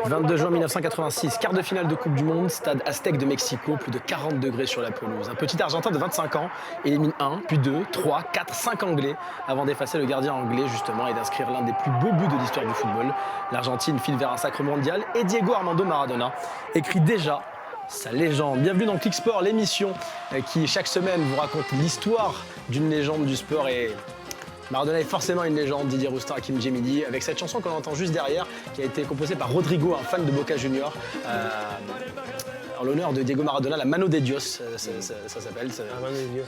22 juin 1986, quart de finale de Coupe du Monde, stade Aztec de Mexico, plus de 40 degrés sur la pelouse. Un petit Argentin de 25 ans élimine 1, puis 2, 3, 4, 5 Anglais avant d'effacer le gardien anglais justement et d'inscrire l'un des plus beaux buts de l'histoire du football. L'Argentine file vers un sacre mondial et Diego Armando Maradona écrit déjà sa légende. Bienvenue dans Click Sport, l'émission qui chaque semaine vous raconte l'histoire d'une légende du sport et Maradona est forcément une légende, Didier Roustan, Hakim Djemili, avec cette chanson qu'on entend juste derrière, qui a été composée par Rodrigo, un fan de Boca Junior, en l'honneur de Diego Maradona, la Mano de Dios, ça s'appelle.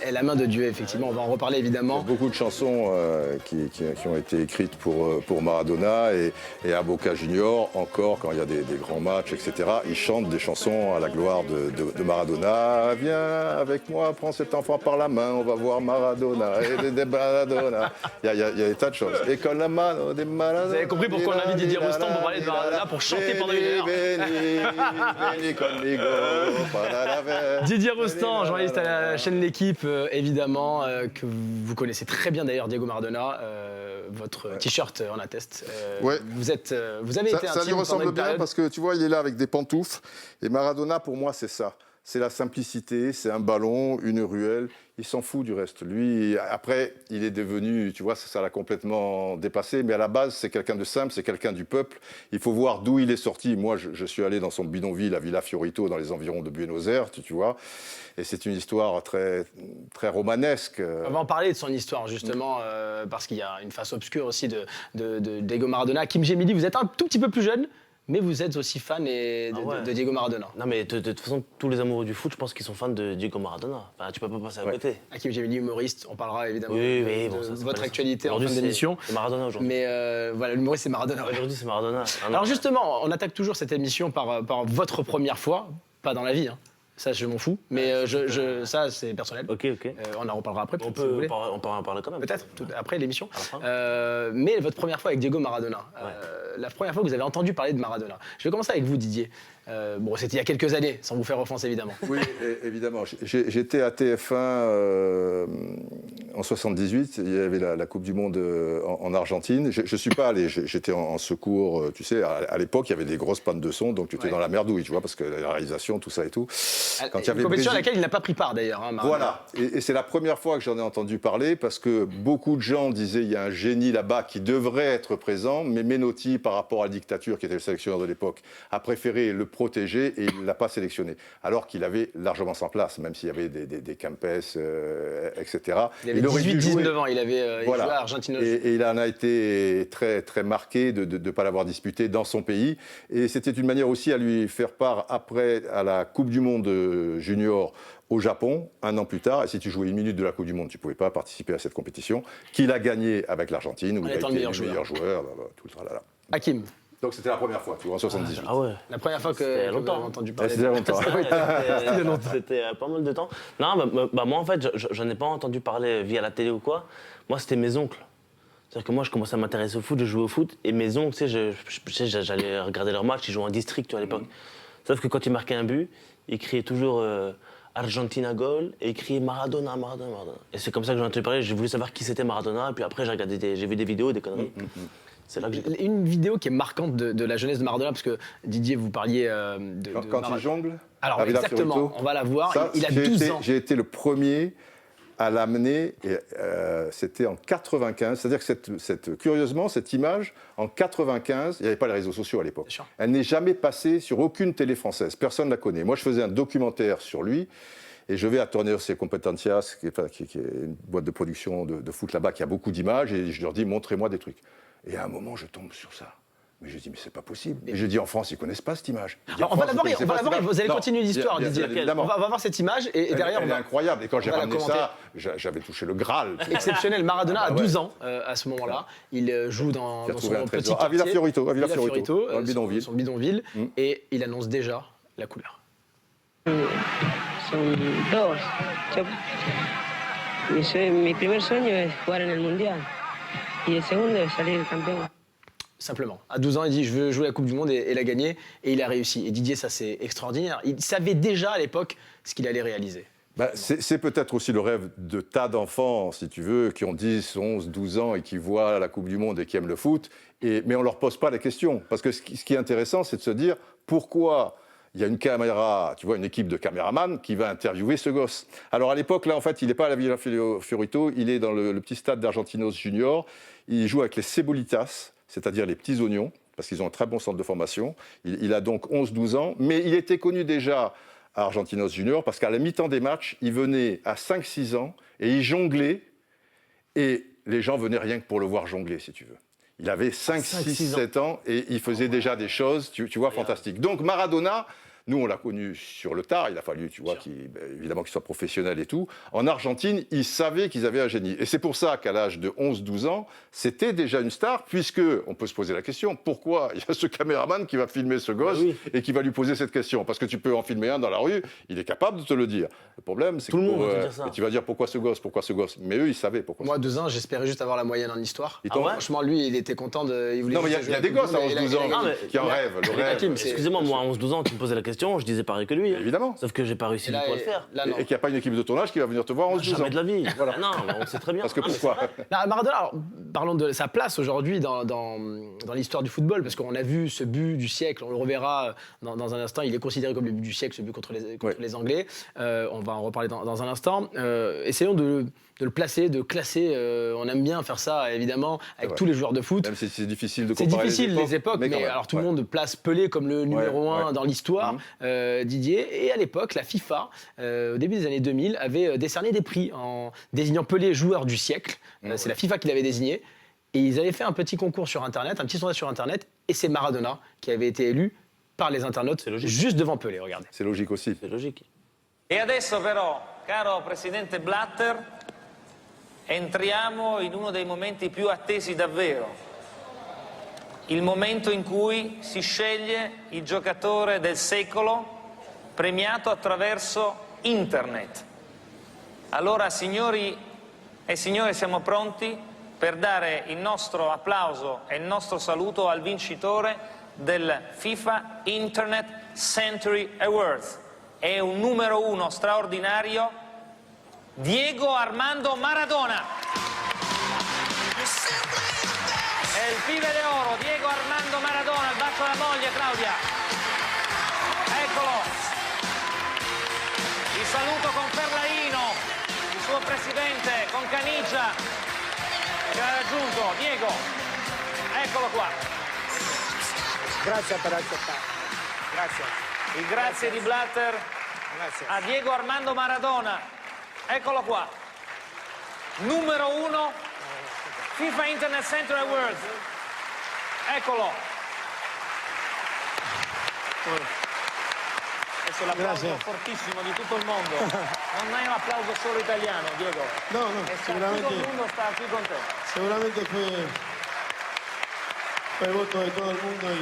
Et la main de Dieu, effectivement, on va en reparler évidemment. Il y a beaucoup de chansons qui ont été écrites pour Maradona et à Boca Junior, encore quand il y a des grands matchs, etc. Ils chantent des chansons à la gloire de Maradona. Viens avec moi, prends cet enfant par la main, on va voir Maradona. Et des Maradona. Il y a des tas de choses. Et con la mano de Maradona. Vous avez compris pourquoi on a invité Didier Roustan pour parler de Maradona, pour chanter pendant une heure. Veni conmigo. Didier Roustan, journaliste à la chaîne L'Équipe, évidemment, que vous connaissez très bien d'ailleurs, Diego Maradona. Votre t-shirt en atteste. Ouais. Vous avez été Ça lui ressemble bien parce que tu vois, il est là avec des pantoufles. Et Maradona, pour moi, c'est ça. C'est la simplicité, c'est un ballon, une ruelle. Il s'en fout du reste. Lui, après, il est devenu, tu vois, ça l'a complètement dépassé. Mais à la base, c'est quelqu'un de simple, c'est quelqu'un du peuple. Il faut voir d'où il est sorti. Moi, je suis allé dans son bidonville à Villa Fiorito, dans les environs de Buenos Aires, tu vois. Et c'est une histoire très, très romanesque. On va en parler de son histoire, justement, parce qu'il y a une face obscure aussi de Diego Maradona. Hakim Djemili, vous êtes un tout petit peu plus jeune, mais vous êtes aussi fan de Diego Maradona. Non, mais de toute façon, tous les amoureux du foot, je pense qu'ils sont fans de Diego Maradona. Enfin, tu peux pas passer à côté. Hakim Djemili, humoriste, on parlera évidemment de votre actualité en fin d'émission. C'est Maradona aujourd'hui. Mais voilà, l'humoriste, c'est Maradona. Aujourd'hui, c'est Maradona. Alors justement, on attaque toujours cette émission par votre première fois, pas dans la vie, hein. Ça, je m'en fous, mais ça, c'est personnel. Ok. On en reparlera après, On si vous voulez. peut en parler quand même. Peut-être, après l'émission. Mais votre première fois avec Diego Maradona, la première fois que vous avez entendu parler de Maradona. Je vais commencer avec vous, Didier. Bon, c'était il y a quelques années, sans vous faire offense, évidemment. Oui, évidemment. J'étais à TF1 en 78. Il y avait la Coupe du Monde en Argentine. Je ne suis pas allé. J'étais en secours. Tu sais, à l'époque, il y avait des grosses pannes de son, donc tu étais dans la merdouille, tu vois, parce que la réalisation, tout ça et tout. Quand il y avait une compétition à laquelle il n'a pas pris part, d'ailleurs. Hein, voilà. Et c'est la première fois que j'en ai entendu parler, parce que beaucoup de gens disaient il y a un génie là-bas qui devrait être présent, mais Menotti, par rapport à la dictature, qui était le sélectionneur de l'époque, a préféré le protéger et il ne l'a pas sélectionné. Alors qu'il avait largement sa place, même s'il y avait des Campes, etc. Il avait 18-19 ans, il avait joué à Argentine. Et il en a été très, très marqué de ne pas l'avoir disputé dans son pays. Et c'était une manière aussi à lui faire part, après, à la Coupe du Monde junior au Japon, un an plus tard. Et si tu jouais une minute de la Coupe du Monde, tu ne pouvais pas participer à cette compétition, qu'il a gagnée avec l'Argentine, où il a été le meilleur joueur. Tout le tralala. Hakim. Donc c'était la première fois, tu vois, en 78. Ah ouais. La première fois que vous avez entendu parler. C'était longtemps. C'était pas mal de temps. Non, moi en fait, je n'en ai pas entendu parler via la télé ou quoi. Moi, c'était mes oncles. C'est-à-dire que moi, je commençais à m'intéresser au foot, je jouais au foot, et mes oncles, tu sais, j'allais regarder leurs matchs, ils jouaient en district, tu vois, à l'époque. Sauf que quand ils marquaient un but, ils criaient toujours Argentina goal, et ils criaient Maradona. Et c'est comme ça que j'en ai entendu parler, j'ai voulu savoir qui c'était Maradona, et puis après, j'ai vu des vidéos, des conneries. C'est là que j'ai... Une vidéo qui est marquante de la jeunesse de Maradona, parce que Didier, vous parliez de quand il jongle. Alors exactement, Fiorito, on va la voir. Ça, il a 12 ans. J'ai été le premier à l'amener, et c'était en 95. C'est-à-dire que curieusement, cette image, en 95, il n'y avait pas les réseaux sociaux à l'époque. Elle n'est jamais passée sur aucune télé française. Personne ne la connaît. Moi, je faisais un documentaire sur lui. Et je vais à Torneos et Competencias, qui est une boîte de production de foot là-bas, qui a beaucoup d'images, et je leur dis, montrez-moi des trucs. Et à un moment, je tombe sur ça. Mais je dis, mais c'est pas possible. Et je dis, en France, ils ne connaissent pas cette image. Alors, on va la voir, vous allez continuer l'histoire, Didier. On va voir cette image, et derrière, elle est incroyable. Et quand j'ai ramené ça, j'avais touché le Graal. Exceptionnel. Maradona a 12 ans à ce moment-là. Il joue dans son petit quartier. À Villa Fiorito, dans le bidonville. Son bidonville. Et il annonce déjà la couleur. Son dos. Mi primer sueño es jugar en el Mundial. Y el segundo es salir campeón. Simplement. À 12 ans, il dit « Je veux jouer la Coupe du Monde et la gagner ». Et il a réussi. Et Didier, ça c'est extraordinaire. Il savait déjà à l'époque ce qu'il allait réaliser. C'est peut-être aussi le rêve de tas d'enfants, si tu veux, qui ont 10, 11, 12 ans et qui voient la Coupe du Monde et qui aiment le foot. Mais on ne leur pose pas la question. Parce que ce qui est intéressant, c'est de se dire pourquoi il y a une caméra, tu vois, une équipe de caméramans qui va interviewer ce gosse. Alors à l'époque, là, en fait, il n'est pas à la Villa Fiorito, il est dans le petit stade d'Argentinos Junior. Il joue avec les Cebolitas, c'est-à-dire les petits oignons, parce qu'ils ont un très bon centre de formation. Il a donc 11-12 ans, mais il était connu déjà à Argentinos Junior, parce qu'à la mi-temps des matchs, il venait à 5-6 ans et il jonglait, et les gens venaient rien que pour le voir jongler, si tu veux. Il avait 5, 6, 7 ans et il faisait déjà des choses, tu vois, fantastiques. Donc Maradona, nous, on l'a connu sur le tard. Il a fallu, tu vois, évidemment qu'il soit professionnel et tout. En Argentine, ils savaient qu'ils avaient un génie. Et c'est pour ça qu'à l'âge de 11-12 ans, c'était déjà une star, puisque, on peut se poser la question, pourquoi il y a ce caméraman qui va filmer ce gosse et qui va lui poser cette question? Parce que tu peux en filmer un dans la rue, il est capable de te le dire. Le problème, c'est que... Tout le monde va te dire ça. Tu vas dire, pourquoi ce gosse? Mais eux, ils savaient pourquoi. Moi, 2 ans, j'espérais juste avoir la moyenne en histoire. Ah ouais? Franchement, lui, il était content de... Non, mais il y a des gosses à 11-12 ans qui en rêvent. Le rêve. Excusez-moi, moi, à 11-12 ans, tu me posais la question, je disais pareil que lui. Évidemment. Sauf que j'ai pas réussi du tout à le faire. Là, et qu'il n'y a pas une équipe de tournage qui va venir te voir en 11-12 ans. Jamais de la vie. Voilà. Non, mais on sait très bien. Parce que pourquoi? Maradona, alors, parlons de sa place aujourd'hui dans l'histoire du football, parce qu'on a vu ce but du siècle, on le reverra dans un instant, il est considéré comme le but du siècle, ce but contre les Anglais. On va en reparler dans un instant. Essayons de le placer, de classer. On aime bien faire ça, évidemment, avec tous les joueurs de foot. Même si c'est difficile de comparer. C'est difficile les époques, mais alors tout le monde place Pelé comme le numéro 1 dans l'histoire, Didier. Et à l'époque, la FIFA, au début des années 2000, avait décerné des prix en désignant Pelé joueur du siècle. C'est la FIFA qui l'avait désigné. Et ils avaient fait un petit concours sur Internet, un petit sondage sur Internet, et c'est Maradona qui avait été élu par les internautes juste devant Pelé, regardez. C'est logique aussi. C'est logique. E adesso però, caro Presidente Blatter, entriamo in uno dei momenti più attesi davvero, il momento in cui si sceglie il giocatore del secolo premiato attraverso Internet. Allora, signori e signore, siamo pronti per dare il nostro applauso e il nostro saluto al vincitore del FIFA Internet Century Awards. È un numero 1 straordinario, Diego Armando Maradona. È il pive d'oro, Diego Armando Maradona, il bacio alla moglie Claudia. Eccolo. Il saluto con Ferlaino, il suo presidente, con Caniggia, che l'ha raggiunto. Diego, eccolo qua. Grazie per accettare. Grazie. Il grazie di Blatter a Diego Armando Maradona. Eccolo qua. Numero 1, FIFA Internet Century Awards. Eccolo. Questo è l'applauso fortissimo di tutto il mondo. Non è un applauso solo italiano, Diego. No, Tutto il mondo sta qui con te. Seguramente fue el voto de todo el mundo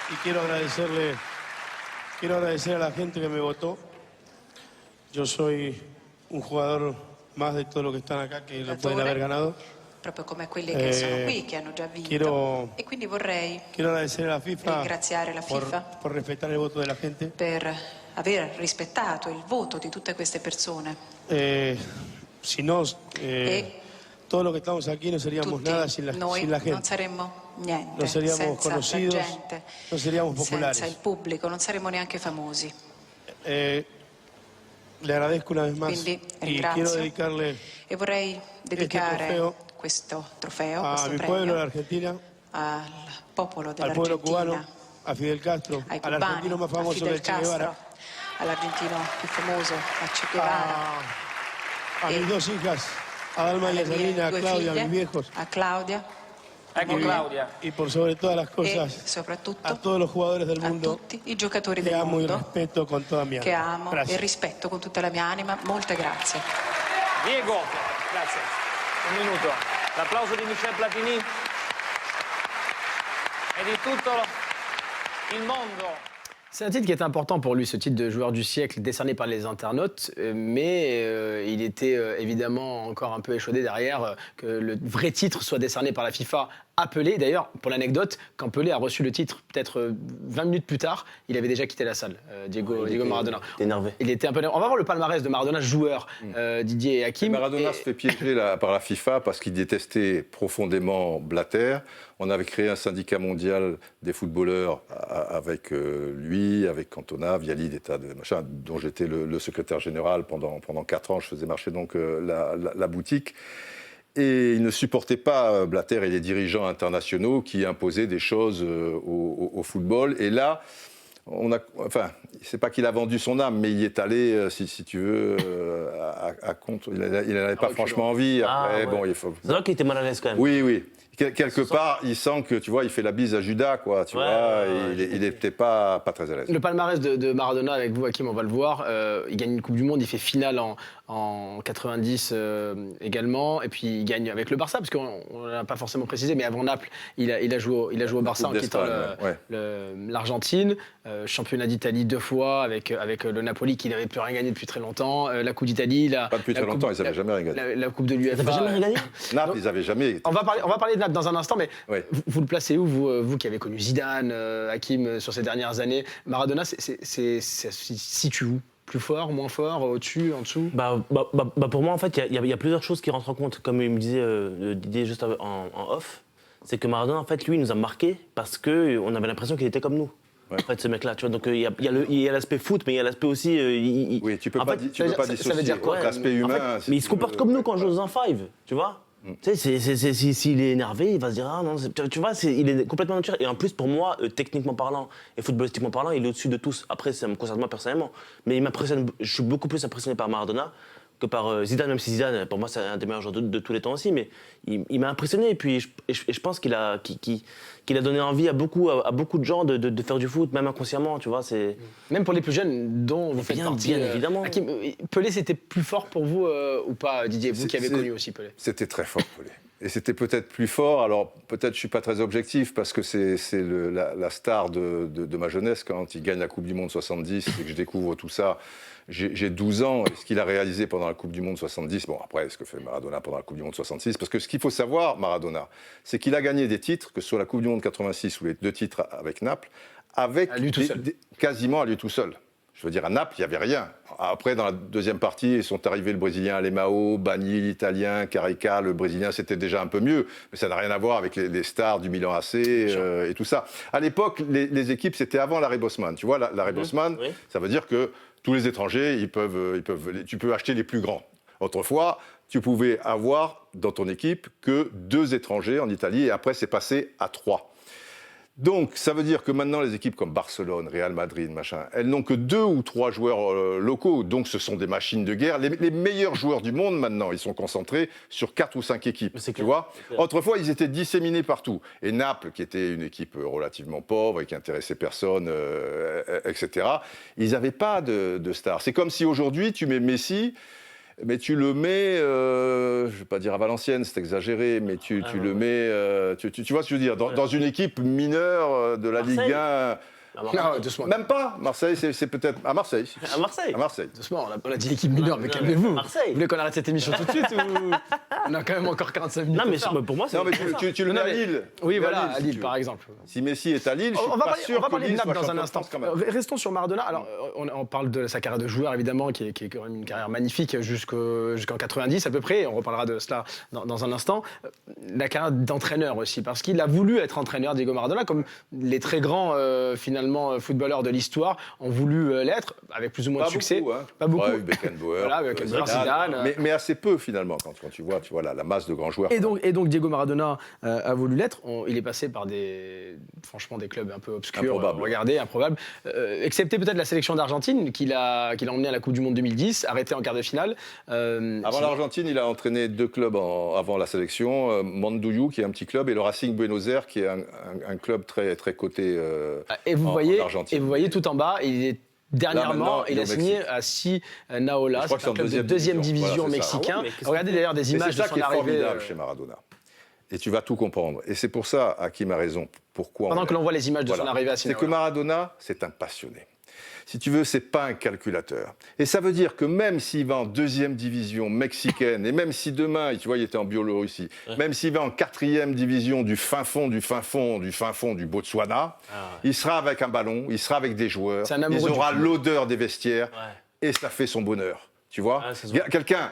y quiero agradecer a la gente que me votó. Yo soy un jugador más de todos los que están acá que lo pueden haber ganado. Proprio come quelli che sono qui, che hanno già vinto. E quindi vorrei agradecer a la FIFA ringraziare la FIFA por respetar el voto de la gente. Per aver rispettato il voto di tutte queste persone. Si no, todo lo que estamos aquí no seríamos nada sin la gente. Non saremmo niente, no seríamos senza conocidos, la gente, no seríamos populares. senza il pubblico, non saremmo neanche famosi. Le agradezco una vez más Quindi y ringrazio quiero dedicarle e vorrei dedicare questo trofeo, a questo mi premio pueblo, la Argentina, al popolo al pueblo cubano, dell'Argentina, a Fidel Castro, ai al argentino más cubani, a famoso Fidel del Che Guevara, Castro, all'argentino più famoso, a Che Guevara, a mis dos hijas, a Dalma y a alle mie Salina, a due Claudia, a figlie, mis viejos, a Claudia Ecco Claudia. y por sobre todas las e cosas soprattutto a todos los jugadores del a mundo tutti i giocatori que del amo y mondo respeto con toda mi che alma. amo e Gracias. rispetto con tutta la mia anima. Molte grazie. Diego, grazie. Un minuto. L'applauso di Michel Platini e di tutto il mondo. C'est un titre qui est important pour lui, ce titre de joueur du siècle décerné par les internautes, mais il était évidemment encore un peu échaudé derrière que le vrai titre soit décerné par la FIFA à Pelé. D'ailleurs, pour l'anecdote, quand Pelé a reçu le titre, peut-être 20 minutes plus tard, il avait déjà quitté la salle, Diego Maradona. Il était énervé. Il était un peu énervé. On va voir le palmarès de Maradona, joueur, Didier et Hakim. Maradona se fait piéger par la FIFA parce qu'il détestait profondément Blatter. On avait créé un syndicat mondial des footballeurs avec lui, avec Cantona, Viali, des tas de machins, dont j'étais le secrétaire général pendant 4 ans. Je faisais marcher donc la boutique. Et il ne supportait pas Blatter et les dirigeants internationaux qui imposaient des choses au football. Et là, c'est pas qu'il a vendu son âme, mais il y est allé, si tu veux, à compte. Il n'avait pas franchement envie. Après, bon, il faut. C'est vrai qu'il était mal à l'aise quand même. Oui. Quelque part, il sent que, tu vois, il fait la bise à Judas, quoi, tu vois, il n'était pas très à l'aise. Le palmarès de Maradona, avec vous, Hakim, on va le voir, il gagne une Coupe du Monde, il fait finale en 90 également, et puis il gagne avec le Barça, parce qu'on ne l'a pas forcément précisé, mais avant Naples, il a joué au Barça en quittant l'Argentine, championnat d'Italie 2 fois avec le Napoli qui n'avait plus rien gagné depuis très longtemps, la Coupe d'Italie... Pas depuis très longtemps, ils n'avaient jamais rien gagné. La Coupe de l'UEFA... Ils n'avaient jamais rien gagné. Naples, ils n'avaient jamais... On va parler de Naples dans un instant, mais vous le placez où, vous qui avez connu Zidane, Hakim, sur ces dernières années, Maradona, se situe où? Plus fort, moins fort, au-dessus, en dessous? Pour moi, en fait, il y a plusieurs choses qui rentrent en compte. Comme il me disait Didier juste en off, c'est que Maradona, en fait, lui, il nous a marqué parce qu'on avait l'impression qu'il était comme nous. En fait, ce mec-là, tu vois, donc il y a l'aspect foot, mais il y a l'aspect aussi... Oui, tu peux pas dissocier. Ça veut dire quoi, l'aspect humain... En fait, mais il se comporte comme nous quand on joue dans un five, tu vois. Tu sais, s'il est énervé, il va se dire ah non, tu vois, il est complètement naturel. Et en plus, pour moi, techniquement parlant et footballistiquement parlant, il est au-dessus de tous. Après, ça me concerne moi personnellement, mais il m'impressionne. Je suis beaucoup plus impressionné par Maradona que par Zidane, même si Zidane, pour moi, c'est un des meilleurs joueurs de tous les temps aussi. Mais il m'a impressionné. Et puis, je pense qu'il a donné envie à beaucoup de gens de faire du foot, même inconsciemment, tu vois. Même pour les plus jeunes, dont vous faites partie. Bien évidemment. Hakim, Pelé, c'était plus fort pour vous ou pas, Didier, vous qui avez connu aussi Pelé? C'était très fort, Pelé. Et c'était peut-être plus fort. Alors, peut-être je ne suis pas très objectif parce que c'est la star de ma jeunesse quand il gagne la Coupe du Monde 70 et que je découvre tout ça. J'ai 12 ans, et ce qu'il a réalisé pendant la Coupe du Monde 70, bon après, ce que fait Maradona pendant la Coupe du Monde 66, parce que ce qu'il faut savoir, Maradona, c'est qu'il a gagné des titres, que ce soit la Coupe du Monde 86 ou les 2 titres avec Naples, quasiment à lui tout seul. Je veux dire, à Naples, il n'y avait rien. Après, dans la deuxième partie, ils sont arrivés le Brésilien Alemão, Bagni, l'Italien, Carica. Le Brésilien, c'était déjà un peu mieux, mais ça n'a rien à voir avec les stars du Milan AC et tout ça. À l'époque, les équipes, c'était avant l'arrêt Bosman. Tu vois, l'arrêt Bosman, ça veut dire que tous les étrangers, tu peux acheter les plus grands. Autrefois, tu pouvais avoir dans ton équipe que 2 étrangers en Italie, et après, c'est passé à 3. Donc, ça veut dire que maintenant, les équipes comme Barcelone, Real Madrid, machin, elles n'ont que 2 ou 3 joueurs locaux. Donc, ce sont des machines de guerre. Les meilleurs joueurs du monde, maintenant, ils sont concentrés sur 4 ou 5 équipes. Tu vois ? Autrefois, ils étaient disséminés partout. Et Naples, qui était une équipe relativement pauvre et qui intéressait personne, etc., ils n'avaient pas de stars. C'est comme si aujourd'hui, tu mets Messi... Mais tu le mets, je ne vais pas dire à Valenciennes, c'est exagéré, mais tu le mets, tu vois ce que je veux dire, dans une équipe mineure de la Ligue 1. Non, doucement. Même pas. Marseille, c'est peut-être... À Marseille. À Marseille. À Marseille. Doucement, on a dit équipe mineure, mais calmez-vous. Marseille. Vous voulez qu'on arrête cette émission tout de suite ou... On a quand même encore 45 minutes. Non, mais pour moi, c'est... Non, mais tu le mets à Lille. Oui, voilà, à Lille, par exemple. Si Messi est à Lille, je suis pas sûr on va parler de Naples dans un instant. Quand même. Restons sur Maradona. Alors, on parle de sa carrière de joueur, évidemment, qui est quand même une carrière magnifique jusqu'en 90 à peu près. On reparlera de cela dans un instant. La carrière d'entraîneur aussi, parce qu'il a voulu être entraîneur, Diego Maradona, comme les très grands, finalement, footballeurs de l'histoire ont voulu l'être, avec plus ou moins de succès. Beaucoup, hein. Pas beaucoup. Ouais, Beckenbauer, Voilà, Beckenbauer, Zidane. Mais assez peu, finalement, quand tu vois la masse de grands joueurs. Et donc Diego Maradona a voulu l'être. Il est passé par franchement des clubs un peu obscurs, regardez, improbables. Excepté peut-être la sélection d'Argentine qu'il a emmené à la Coupe du Monde 2010, arrêté en quart de finale. Avant l'Argentine, il a entraîné 2 clubs avant la sélection, Mandouillou, qui est un petit club, et le Racing Buenos Aires, qui est un club très, très coté en Argentine. Et vous voyez tout en bas, il est... Dernièrement, il a signé à Naola, c'est un club de deuxième division mexicain. Regardez d'ailleurs des images de son arrivée. C'est ça qui est formidable chez Maradona. Et tu vas tout comprendre. Et c'est pour ça, Hakim a raison. Pourquoi Pendant que l'on voit les images de son arrivée à Sinaloa. C'est que Maradona, c'est un passionné. si tu veux, c'est pas un calculateur. Et ça veut dire que même s'il va en 2e division mexicaine, et même si demain, tu vois, il était en Biélorussie, même s'il va en 4e division du fin fond du Botswana, il sera avec un ballon, il sera avec des joueurs, il aura l'odeur des vestiaires, et ça fait son bonheur. Tu vois, quelqu'un,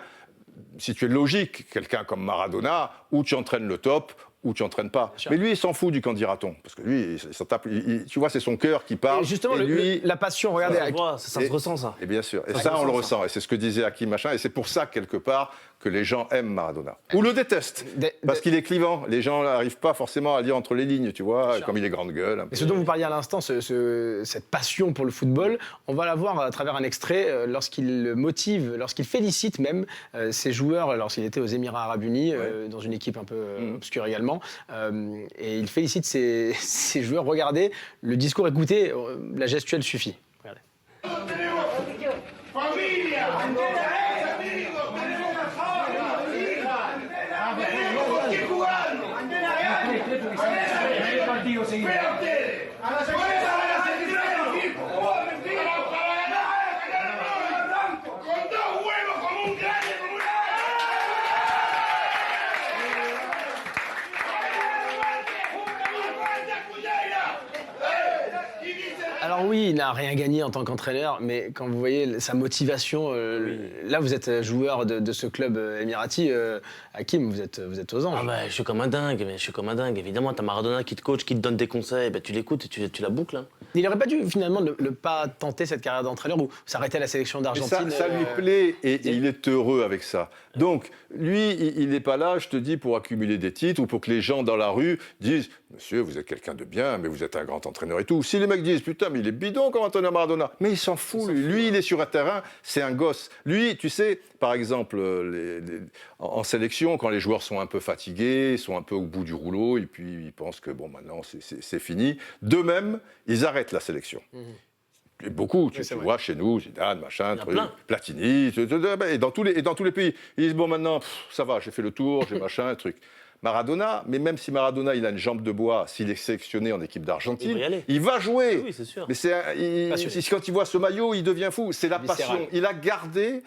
si tu es logique, quelqu'un comme Maradona, où tu entraînes le top, ou tu n'entraînes pas. Mais lui, il s'en fout du candidaton. Parce que lui, il s'en tape, tu vois, c'est son cœur qui parle. Et justement, la passion, regardez. Ça se ressent, ça. Et bien sûr. Et ça, on le ressent. Et c'est ce que disait Hakim, machin. Et c'est pour ça, quelque part, que les gens aiment Maradona. Ou le détestent. Parce qu'il est clivant. Les gens n'arrivent pas forcément à lire entre les lignes, tu vois, comme il est grande gueule. Et ce dont vous parliez à l'instant, cette passion pour le football, on va la voir à travers un extrait lorsqu'il motive, lorsqu'il félicite même ses joueurs, lorsqu'il était aux Émirats Arabes Unis, dans une équipe un peu obscure également. Et il félicite ses joueurs. Regardez le discours, écoutez, la gestuelle suffit. Regardez. Alors oui, il n'a rien gagné en tant qu'entraîneur, mais quand vous voyez sa motivation, là vous êtes joueur de ce club émirati, Hakim, vous êtes aux anges. Ah bah, je suis comme un dingue, évidemment, t'as Maradona qui te coach, qui te donne des conseils, bah, tu l'écoutes et tu la boucles. Hein. Il n'aurait pas dû finalement ne pas tenter cette carrière d'entraîneur ou s'arrêter à la sélection d'Argentine. Ça lui plaît et il est heureux avec ça. Donc lui, il n'est pas là, je te dis, pour accumuler des titres ou pour que les gens dans la rue disent « Monsieur, vous êtes quelqu'un de bien, mais vous êtes un grand entraîneur et tout ». Si les mecs disent « Putain, mais il est bidon comme entraîneur Maradona », mais il s'en fout. Lui, il est sur un terrain, c'est un gosse. Lui, tu sais, par exemple, en sélection, quand les joueurs sont un peu fatigués, sont un peu au bout du rouleau, et puis ils pensent que bon, maintenant, c'est fini. D'eux-mêmes, ils arrêtent la sélection. Et beaucoup, tu vois, chez nous, Zidane, machin, Platini, et dans tous les pays. Ils disent, bon, maintenant, ça va, j'ai fait le tour, j'ai machin, truc. Maradona, mais même si Maradona, il a une jambe de bois, s'il est sélectionné en équipe d'Argentine, il va jouer. Oui, c'est sûr. Mais quand il voit ce maillot, il devient fou. C'est la passion. Il a gardé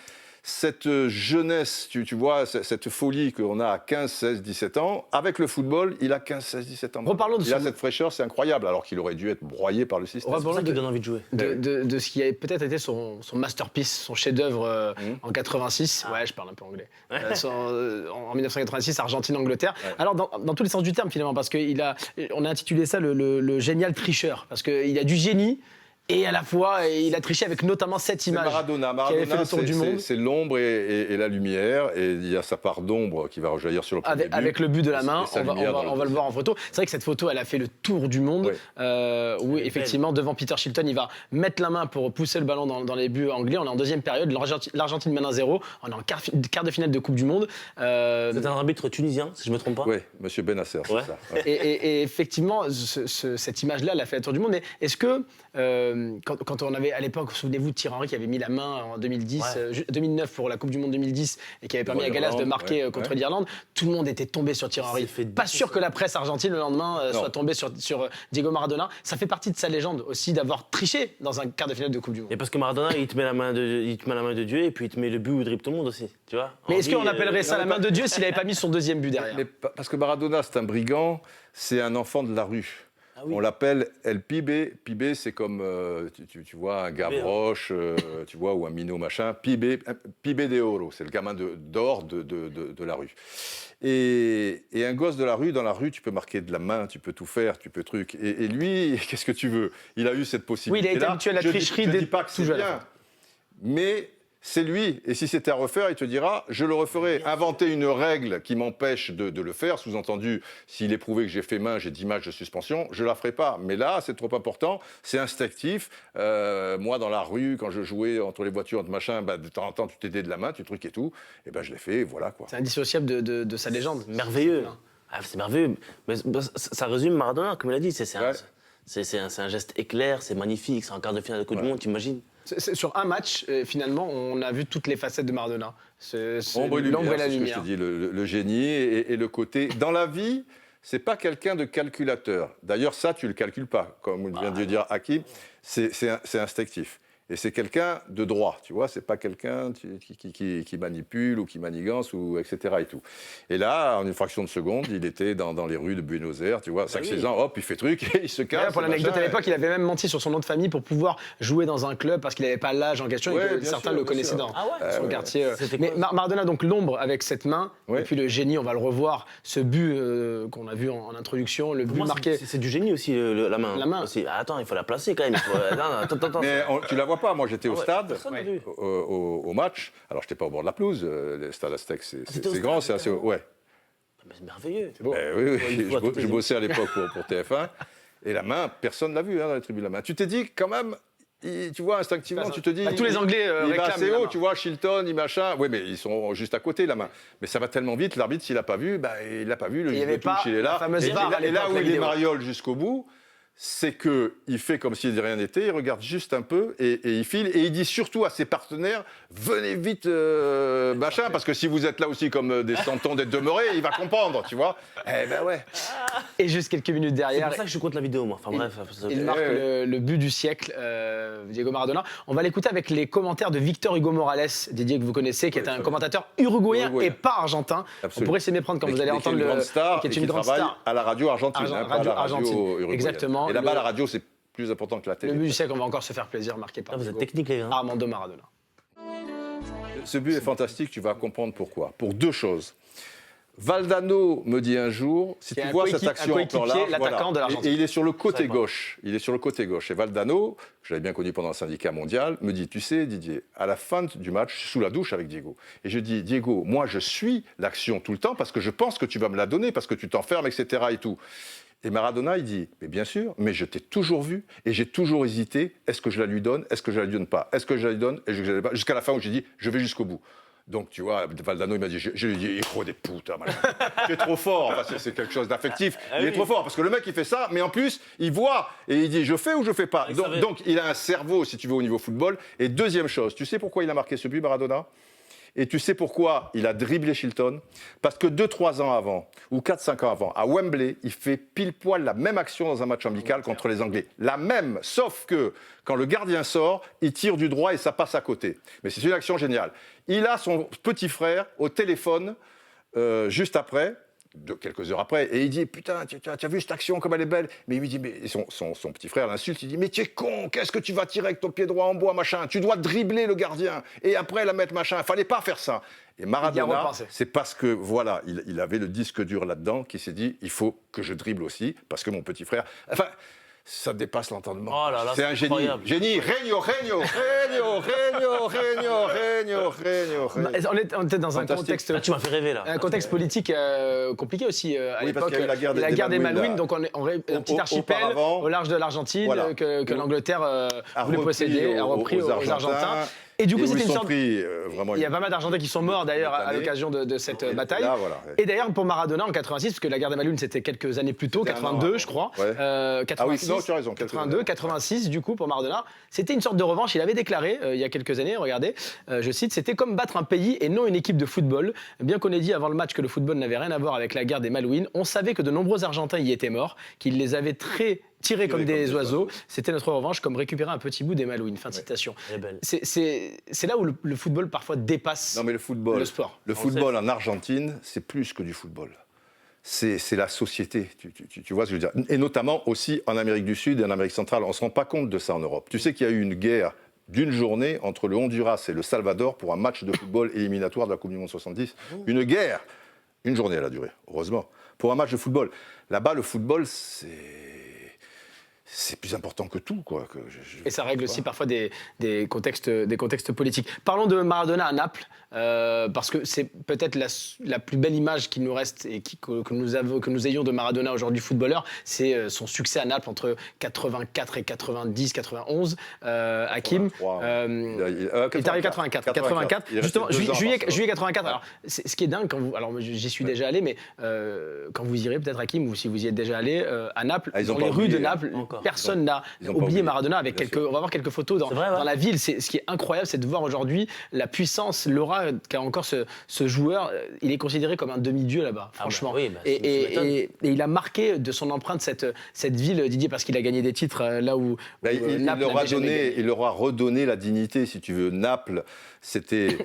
cette jeunesse, tu vois, cette folie qu'on a à 15, 16, 17 ans. Avec le football, il a 15, 16, 17 ans. Il a cette fraîcheur, c'est incroyable, alors qu'il aurait dû être broyé par le système. C'est pour ça qu'il donne envie de jouer. De ce qui a peut-être été son masterpiece, son chef-d'œuvre en 86. Ouais, je parle un peu anglais. En 1986, Argentine-Angleterre. Ouais. Alors, dans tous les sens du terme, finalement, parce qu'on a intitulé ça le génial tricheur. Parce qu'il a du génie. Et à la fois, il a triché avec notamment cette image qui avait fait le tour du monde. C'est l'ombre et la lumière, et il y a sa part d'ombre qui va rejaillir sur le premier but. Avec le but de la main, on va le voir en photo. C'est vrai que cette photo, elle a fait le tour du monde, où effectivement, devant Peter Shilton, il va mettre la main pour pousser le ballon dans les buts anglais. On est en deuxième période, l'Argentine mène 1-0, on est en quart de finale de Coupe du Monde. C'est un arbitre tunisien, si je ne me trompe pas. Oui, monsieur Benasser, c'est ça. Ouais. Et effectivement, cette image-là, elle a fait le tour du monde. Mais est-ce que... quand on avait à l'époque, souvenez-vous de Thierry Henry qui avait mis la main en 2009 pour la Coupe du Monde 2010 et qui avait permis à Gallas de marquer contre l'Irlande, tout le monde était tombé sur Thierry Henry. Pas sûr que la presse argentine le lendemain soit tombée sur Diego Maradona. Ça fait partie de sa légende aussi d'avoir triché dans un quart de finale de Coupe du Monde. Et parce que Maradona, il te met la main de Dieu et puis il te met le but où il dribble tout le monde aussi, tu vois. Mais est-ce qu'on appellerait ça la main de Dieu s'il n'avait pas mis son deuxième but derrière? Parce que Maradona, c'est un brigand, c'est un enfant de la rue. On l'appelle El Pibe. Pibe, c'est comme, tu vois, un Gavroche, tu vois, ou un Minot, machin. Pibe de Oro, c'est le gamin d'or de la rue. Et un gosse de la rue, dans la rue, tu peux marquer de la main, tu peux tout faire, tu peux truc. Et lui, qu'est-ce que tu veux? Il a eu cette possibilité-là. Oui, il a été habitué à la tricherie. Je ne dis pas que c'est bien, mais... c'est lui. Et si c'était à refaire, il te dira, je le referai. Inventer une règle qui m'empêche de le faire, sous-entendu, s'il est prouvé que j'ai fait main, j'ai 10 matchs de suspension, je ne la ferai pas. Mais là, c'est trop important, c'est instinctif. Moi, dans la rue, quand je jouais entre les voitures, entre machin, de temps en temps, tu t'aidais de la main, tu trucs et tout. Et je l'ai fait, et voilà quoi. C'est indissociable de sa légende. Merveilleux. C'est merveilleux. Mais ça résume Maradona, comme il a dit. C'est un geste éclair, c'est magnifique, c'est un quart de finale de Coupe du Monde, t'imagines? Sur un match, finalement, on a vu toutes les facettes de Maradona. L'ombre et la lumière. Je te dis, le génie et le côté... Dans la vie, c'est pas quelqu'un de calculateur. D'ailleurs, ça, tu le calcules pas, comme vient de dire Hakim, c'est instinctif. Et c'est quelqu'un de droit, tu vois, c'est pas quelqu'un qui manipule ou qui manigance, ou etc. et tout. Et là, en une fraction de seconde, il était dans les rues de Buenos Aires, tu vois, 5-6 ans, hop, il fait truc, et il se casse. Pour l'anecdote, à l'époque, il avait même menti sur son nom de famille pour pouvoir jouer dans un club parce qu'il n'avait pas l'âge en question et que certains le connaissaient dans son quartier. Mais Maradona, donc l'ombre avec cette main, et puis le génie, on va le revoir, ce but qu'on a vu en introduction, le but marqué. C'est du génie aussi, la main. La main. Aussi. Attends, il faut la placer quand même. Attends. Mais tu la vois pas, moi j'étais au stade, au match, alors j'étais pas au bord de la pelouse, le stade Aztec c'est grand, c'est assez... Ouais. Mais c'est merveilleux. C'est beau. Oui, je bossais à l'époque pour TF1, et la main, personne ne l'a vue dans les tribunes, la main. Tu t'es dit quand même, tu vois, instinctivement, tu te dis... tous les Anglais il va réclament assez la haut, main. tu vois, Shilton, machin, oui mais ils sont juste à côté, la main. Mais ça va tellement vite, l'arbitre s'il l'a pas vu, il l'a pas vu, le juge de touche, il est là. Et là où il est mariole jusqu'au bout, c'est qu'il fait comme si de rien n'était, il regarde juste un peu et il file. Et il dit surtout à ses partenaires, venez vite, machin, parce que si vous êtes là aussi comme des santons d'être demeurés, il va comprendre, tu vois. Eh ben ouais. Et juste quelques minutes C'est derrière, pour ça que je compte la vidéo, moi. Enfin bref. il marque le but du siècle, Diego Maradona. On va l'écouter avec les commentaires de Victor Hugo Morales, Didier que vous connaissez, qui est un commentateur uruguayen et pas argentin. Absolument. On pourrait s'y méprendre quand vous allez entendre le... qui est une grande star à la radio argentine, pas à la radio uruguayenne. Exactement. Et là-bas, la radio, c'est plus important que la télé. Le but du siècle, on va encore se faire plaisir, marqué par vous êtes technique, les gars. Armando Maradona. Ce but est fantastique, tu vas comprendre pourquoi. Pour deux choses. Valdano me dit un jour, si tu vois cette action en plan large, l'attaquant de l'Argentine. Et il est sur le côté gauche. Il est sur le côté gauche. Et Valdano, que j'avais bien connu pendant le syndicat mondial, me dit, tu sais, Didier, à la fin du match, je suis sous la douche avec Diego. Et je dis, Diego, moi, je suis l'action tout le temps parce que je pense que tu vas me la donner, parce que tu t'enfermes, etc. et tout. Et Maradona, il dit, mais bien sûr, mais je t'ai toujours vu et j'ai toujours hésité, est-ce que je la lui donne, est-ce que je la lui donne pas, est-ce que je la lui donne, jusqu'à la fin où j'ai dit, je vais jusqu'au bout. Donc, tu vois, Valdano, il m'a dit, je lui ai dit, hijo de puta, tu es trop fort, enfin, c'est quelque chose d'affectif, il est trop fort, parce que le mec, il fait ça, mais en plus, il voit, et il dit, je fais ou je fais pas. Donc, il a un cerveau, si tu veux, au niveau football. Et deuxième chose, tu sais pourquoi il a marqué ce but, Maradona ? Et tu sais pourquoi il a dribblé Shilton ? Parce que 2-3 ans avant, ou 4-5 ans avant, à Wembley, il fait pile poil la même action dans un match amical contre les Anglais. La même, sauf que quand le gardien sort, il tire du droit et ça passe à côté. Mais c'est une action géniale. Il a son petit frère au téléphone juste après, quelques heures après, et il dit, putain, tu as vu cette action, comme elle est belle. Mais il lui dit, mais son petit frère l'insulte, il dit, mais tu es con, qu'est-ce que tu vas tirer avec ton pied droit en bois, machin, tu dois dribbler le gardien, et après la mettre, machin, fallait pas faire ça. Et Maradona, c'est parce que, voilà, il avait le disque dur là-dedans, qui s'est dit, il faut que je dribble aussi, parce que mon petit frère... Enfin, ça dépasse l'entendement. Oh là là, c'est un génie. Génie, regno. On était dans un contexte... Tu m'as fait rêver, là. Un contexte politique compliqué aussi à l'époque. Parce qu'il y a eu la guerre des Malouines, donc un petit archipel au large de l'Argentine que l'Angleterre voulait posséder, a repris aux Argentins. Et du coup, c'était une sorte. Il y a pas mal d'Argentins qui sont morts d'ailleurs à l'occasion de cette bataille. Là, et d'ailleurs, pour Maradona en 86, parce que la guerre des Malouines, c'était quelques années plus tôt, 82, je crois. 86, ah oui, non, tu as raison. 82, 86, du coup, pour Maradona. C'était une sorte de revanche. Il avait déclaré il y a quelques années, regardez, je cite, c'était comme battre un pays et non une équipe de football. Bien qu'on ait dit avant le match que le football n'avait rien à voir avec la guerre des Malouines, on savait que de nombreux Argentins y étaient morts, qu'ils les avaient tirés comme des oiseaux. C'était notre revanche, comme récupérer un petit bout des Malouines. Fin de citation. C'est là où le football parfois dépasse le sport. Le football en Argentine, c'est plus que du football. C'est la société, tu vois ce que je veux dire. Et notamment aussi en Amérique du Sud et en Amérique centrale. On ne se rend pas compte de ça en Europe. Tu sais qu'il y a eu une guerre d'une journée entre le Honduras et le Salvador pour un match de football éliminatoire de la Coupe du Monde 70. Une guerre. Une journée elle a duré, heureusement. Pour un match de football. Là-bas, le football, c'est plus important que tout, quoi. Et ça règle aussi parfois des contextes politiques. Parlons de Maradona à Naples, parce que c'est peut-être la plus belle image qui nous reste et que nous ayons de Maradona aujourd'hui footballeur, c'est son succès à Naples entre 84 et 90, 91. Hakim, il est arrivé 84. Justement, juillet 84. Alors, ce qui est dingue, alors j'y suis déjà allé, mais quand vous irez peut-être Hakim, ou si vous y êtes déjà allé, à Naples, dans les rues de Naples... Personne n'a oublié Maradona avec quelques. On va voir quelques photos dans la ville. Ce qui est incroyable, c'est de voir aujourd'hui la puissance, l'aura qu'a encore ce joueur. Il est considéré comme un demi-dieu là-bas, franchement. Et il a marqué de son empreinte cette ville, Didier, parce qu'il a gagné des titres là où. Il leur a redonné la dignité, si tu veux. Naples, c'était.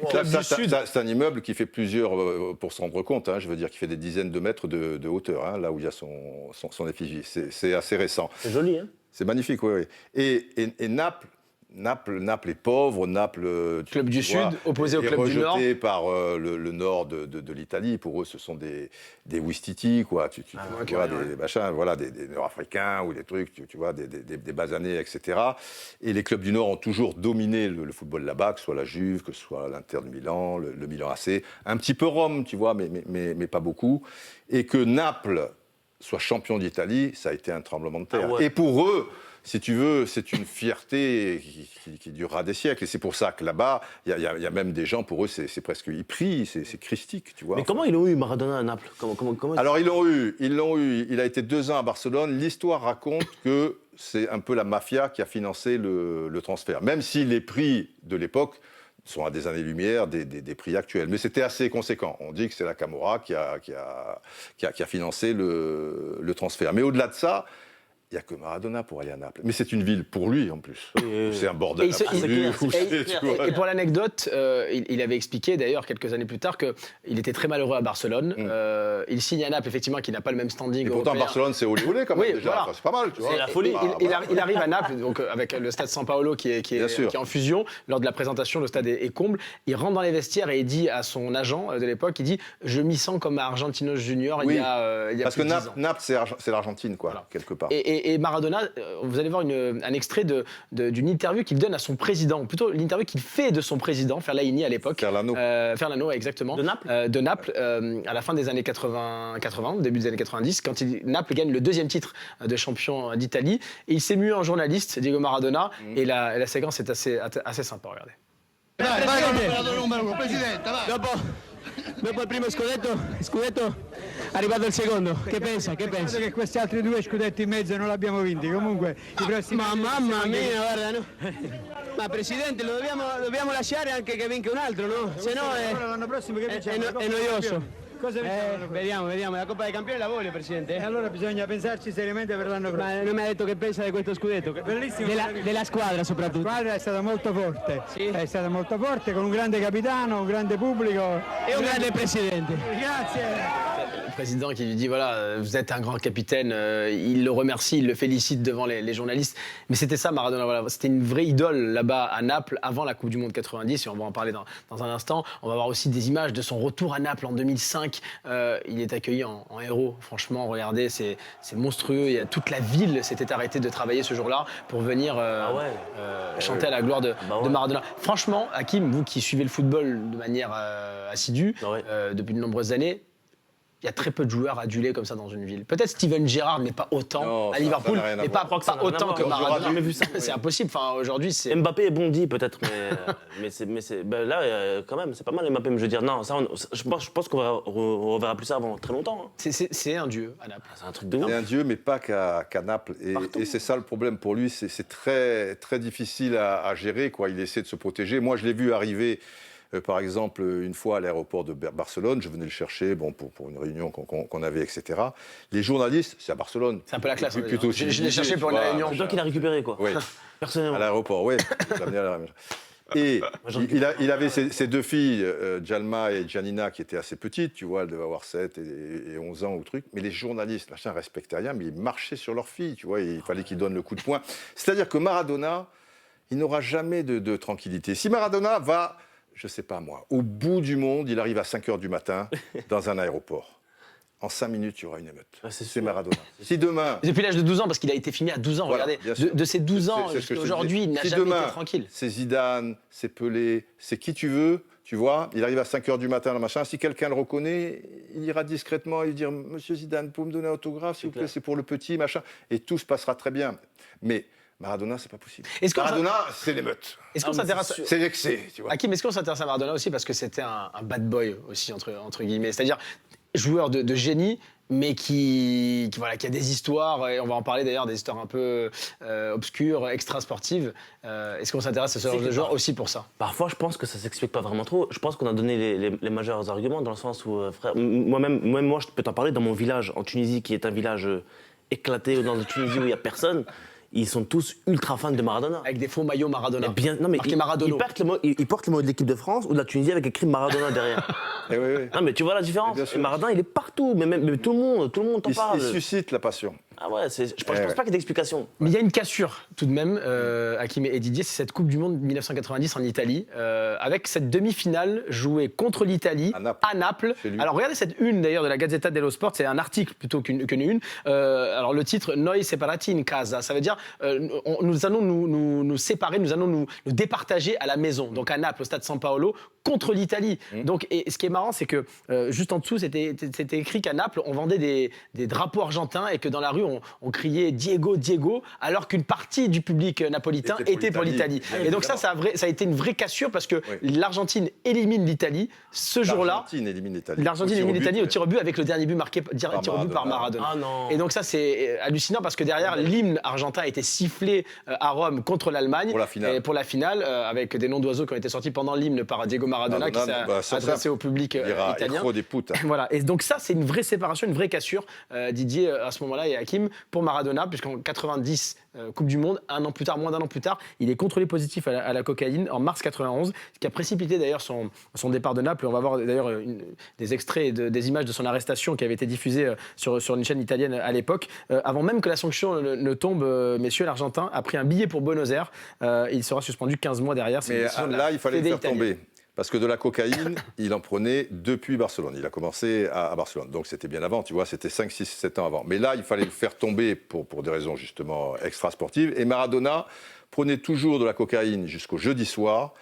C'est un immeuble qui fait plusieurs, pour se rendre compte, je veux dire, qui fait des dizaines de mètres de hauteur, là où il y a son effigie. C'est assez récent. C'est joli, hein? C'est magnifique, oui. Et Naples est pauvre, Naples... Club du Sud, opposé au club du Nord. Rejeté par le nord de l'Italie. Pour eux, ce sont des Ouistiti, quoi. Tu vois, des machins, voilà, des Nord-Africains ou des trucs, tu vois, des basanés, etc. Et les clubs du Nord ont toujours dominé le football là-bas, que ce soit la Juve, que ce soit l'Inter de Milan, le Milan AC. Un petit peu Rome, tu vois, mais pas beaucoup. Et que Naples soit champion d'Italie, ça a été un tremblement de terre. Et pour eux, si tu veux, c'est une fierté qui durera des siècles. Et c'est pour ça que là-bas, il y a même des gens, pour eux, c'est presque... Ils prient, c'est christique, tu vois. Mais comment ils l'ont eu, Maradona, à Naples? Comment Alors, ils l'ont eu. Il a été 2 ans à Barcelone. L'histoire raconte que c'est un peu la mafia qui a financé le transfert. Même si les prix de l'époque sont à des années-lumière des prix actuels. Mais c'était assez conséquent. On dit que c'est la Camorra qui a financé le transfert. Mais au-delà de ça, il n'y a que Maradona pour aller à Naples. Mais c'est une ville pour lui, en plus. C'est un bordel absolu. Et pour l'anecdote, il avait expliqué, d'ailleurs, quelques années plus tard, qu'il était très malheureux à Barcelone. Il signe à Naples, effectivement, qui n'a pas le même standing. Et pourtant, Barcelone, c'est olé quand même, déjà. Voilà. Enfin, c'est pas mal, tu vois. C'est la folie. Il arrive à Naples, donc, avec le stade San Paolo qui est en fusion. Lors de la présentation, le stade est comble. Il rentre dans les vestiaires et il dit à son agent de l'époque, il dit « Je m'y sens comme à Argentinos Junior il y a parce plus que de 10 ans. Naples, c'est l'Argentine, quoi, voilà. quelque part. Et Maradona, vous allez voir un extrait d'une interview qu'il donne à son président, ou plutôt l'interview qu'il fait de son président, Fellaini à l'époque. Ferlano, exactement. De Naples De Naples, à la fin des années 80, début des années 90, quand Naples gagne le 2e titre de champion d'Italie. Et il s'est mué en journaliste, Diego Maradona, et la séquence est assez sympa, regardez. Dopo il primo scudetto, arrivato il secondo. Che pensa? Penso che questi altri 2 scudetti in mezzo non l'abbiamo vinti. Comunque i prossimi. Ma mamma mia, guarda, no? Ma Presidente, lo dobbiamo lasciare anche che vinca un altro, no? Se no l'anno prossimo che è noioso. Cosa vediamo, la Coppa dei Campioni la voglio, Presidente. E allora bisogna pensarci seriamente per l'anno prossimo. Ma non mi ha detto che pensa di questo scudetto. Bellissimo. Della squadra soprattutto. La squadra è stata molto forte. Sì. È stata molto forte, con un grande capitano, un grande pubblico. E un grande Presidente. Grazie. Le président qui lui dit voilà, vous êtes un grand capitaine, il le remercie, il le félicite devant les journalistes. Mais c'était ça Maradona, voilà. C'était une vraie idole là-bas à Naples avant la Coupe du Monde 90 et on va en parler dans un instant. On va voir aussi des images de son retour à Naples en 2005. Il est accueilli en héros, franchement, regardez, c'est monstrueux. Toute la ville s'était arrêtée de travailler ce jour-là pour venir chanter à la gloire de Maradona. Franchement, Hakim, vous qui suivez le football de manière assidue depuis de nombreuses années, il y a très peu de joueurs adulés comme ça dans une ville. Peut-être Steven Gerrard, mais pas autant à Liverpool, mais pas autant que Maradona. Jamais vu ça. C'est impossible. Enfin, aujourd'hui, c'est Mbappé est Bondy peut-être, mais là quand même, c'est pas mal Mbappé. Mais je veux dire, non, ça, je pense qu'on reverra plus ça avant très longtemps. Hein. C'est un dieu à Naples. C'est un truc de ouf. C'est un dieu, mais pas qu'à Naples. Et c'est ça le problème pour lui. C'est très très difficile à gérer. Quoi. Il essaie de se protéger. Moi, je l'ai vu arriver. Par exemple, une fois à l'aéroport de Barcelone, je venais le chercher pour une réunion qu'on avait, etc. Les journalistes, c'est à Barcelone. C'est un peu la classe. Plutôt je l'ai cherché pour une réunion. C'est toi qui l'as récupéré, quoi. Oui. Personnellement. À l'aéroport, oui. Et il avait ses 2 filles, Djalma et Giannina, qui étaient assez petites, tu vois, elles devaient avoir 7 et 11 ans ou truc. Mais les journalistes, machin, respectaient rien, mais ils marchaient sur leurs filles, tu vois, il fallait qu'ils donnent le coup de poing. C'est-à-dire que Maradona, il n'aura jamais de tranquillité. Si Maradona va... je ne sais pas moi, au bout du monde, il arrive à 5h du matin dans un aéroport. En 5 minutes, il y aura une émeute. C'est Maradona. Si demain... Depuis l'âge de 12 ans, parce qu'il a été filmé à 12 ans, voilà, regardez. De ses 12 ans jusqu'à aujourd'hui, il n'a jamais été tranquille. C'est Zidane, c'est Pelé, c'est qui tu veux, tu vois. Il arrive à 5h du matin, le machin. Si quelqu'un le reconnaît, il ira discrètement, il dire « Monsieur Zidane, pour me donner un autographe, s'il vous plaît, c'est pour le petit, machin. » Et tout se passera très bien. Mais... Maradona, c'est pas possible. Maradona, c'est l'émeute. Est-ce qu'on s'intéresse C'est l'excès, tu vois. Hakim, est-ce qu'on s'intéresse à Maradona aussi parce que c'était un bad boy aussi entre guillemets, c'est-à-dire joueur de génie, mais qui a des histoires, et on va en parler d'ailleurs, des histoires un peu obscures, extra-sportives. Est-ce qu'on s'intéresse à ce genre de joueur aussi pour ça? Parfois, je pense que ça s'explique pas vraiment trop. Je pense qu'on a donné les majeurs arguments dans le sens où, frère, moi, je peux t'en parler, dans mon village en Tunisie, qui est un village éclaté, dans la Tunisie où il y a personne. Ils sont tous ultra fans de Maradona. Avec des faux maillots Maradona. Marqué Maradona. Ils portent le maillot de l'équipe de France ou de la Tunisie avec écrit Maradona derrière. Oui. Non, mais tu vois la différence. Et Maradona, il est partout. Mais tout le monde t'en parle. Il suscite la passion. Ah ouais, je pense pas qu'il y ait d'explication. Mais il y a une cassure tout de même, Hakim et Didier, c'est cette Coupe du Monde 1990 en Italie, avec cette demi-finale jouée contre l'Italie à Naples. Alors regardez cette une d'ailleurs de la Gazzetta dello Sport, c'est un article plutôt qu'une une. Alors le titre Noi separati in casa, ça veut dire nous allons nous séparer, nous allons nous départager à la maison, donc à Naples, au stade San Paolo, contre l'Italie. Donc, et ce qui est marrant, c'est que juste en dessous, c'était écrit qu'à Naples, on vendait des drapeaux argentins et que dans la rue, on criait Diego, Diego, alors qu'une partie du public napolitain était pour l'Italie. Et donc ça a été une vraie cassure parce que l'Argentine élimine l'Italie ce jour-là. L'Argentine élimine l'Italie au tir au but avec le dernier but marqué par Maradona. Ah non. Et donc ça, c'est hallucinant parce que derrière, l'hymne argentin a été sifflé à Rome contre l'Allemagne pour la finale avec des noms d'oiseaux qui ont été sortis pendant l'hymne par Diego Maradona qui s'est adressé au public italien. Voilà. Et donc ça, c'est une vraie séparation, une vraie cassure, Didier, à ce moment-là, et Hakim, pour Maradona, puisqu'en 90, Coupe du Monde, moins d'un an plus tard, il est contrôlé positif à la cocaïne en mars 91, ce qui a précipité d'ailleurs son départ de Naples. On va voir d'ailleurs des extraits, des images de son arrestation qui avaient été diffusées sur une chaîne italienne à l'époque. Avant même que la sanction ne tombe, messieurs, l'Argentin a pris un billet pour Buenos Aires. Il sera suspendu 15 mois derrière. Mais là, il fallait le faire tomber. Parce que de la cocaïne, il en prenait depuis Barcelone. Il a commencé à Barcelone. Donc c'était bien avant, tu vois, c'était 5, 6, 7 ans avant. Mais là, il fallait le faire tomber pour des raisons justement extra-sportives. Et Maradona prenait toujours de la cocaïne jusqu'au jeudi soir.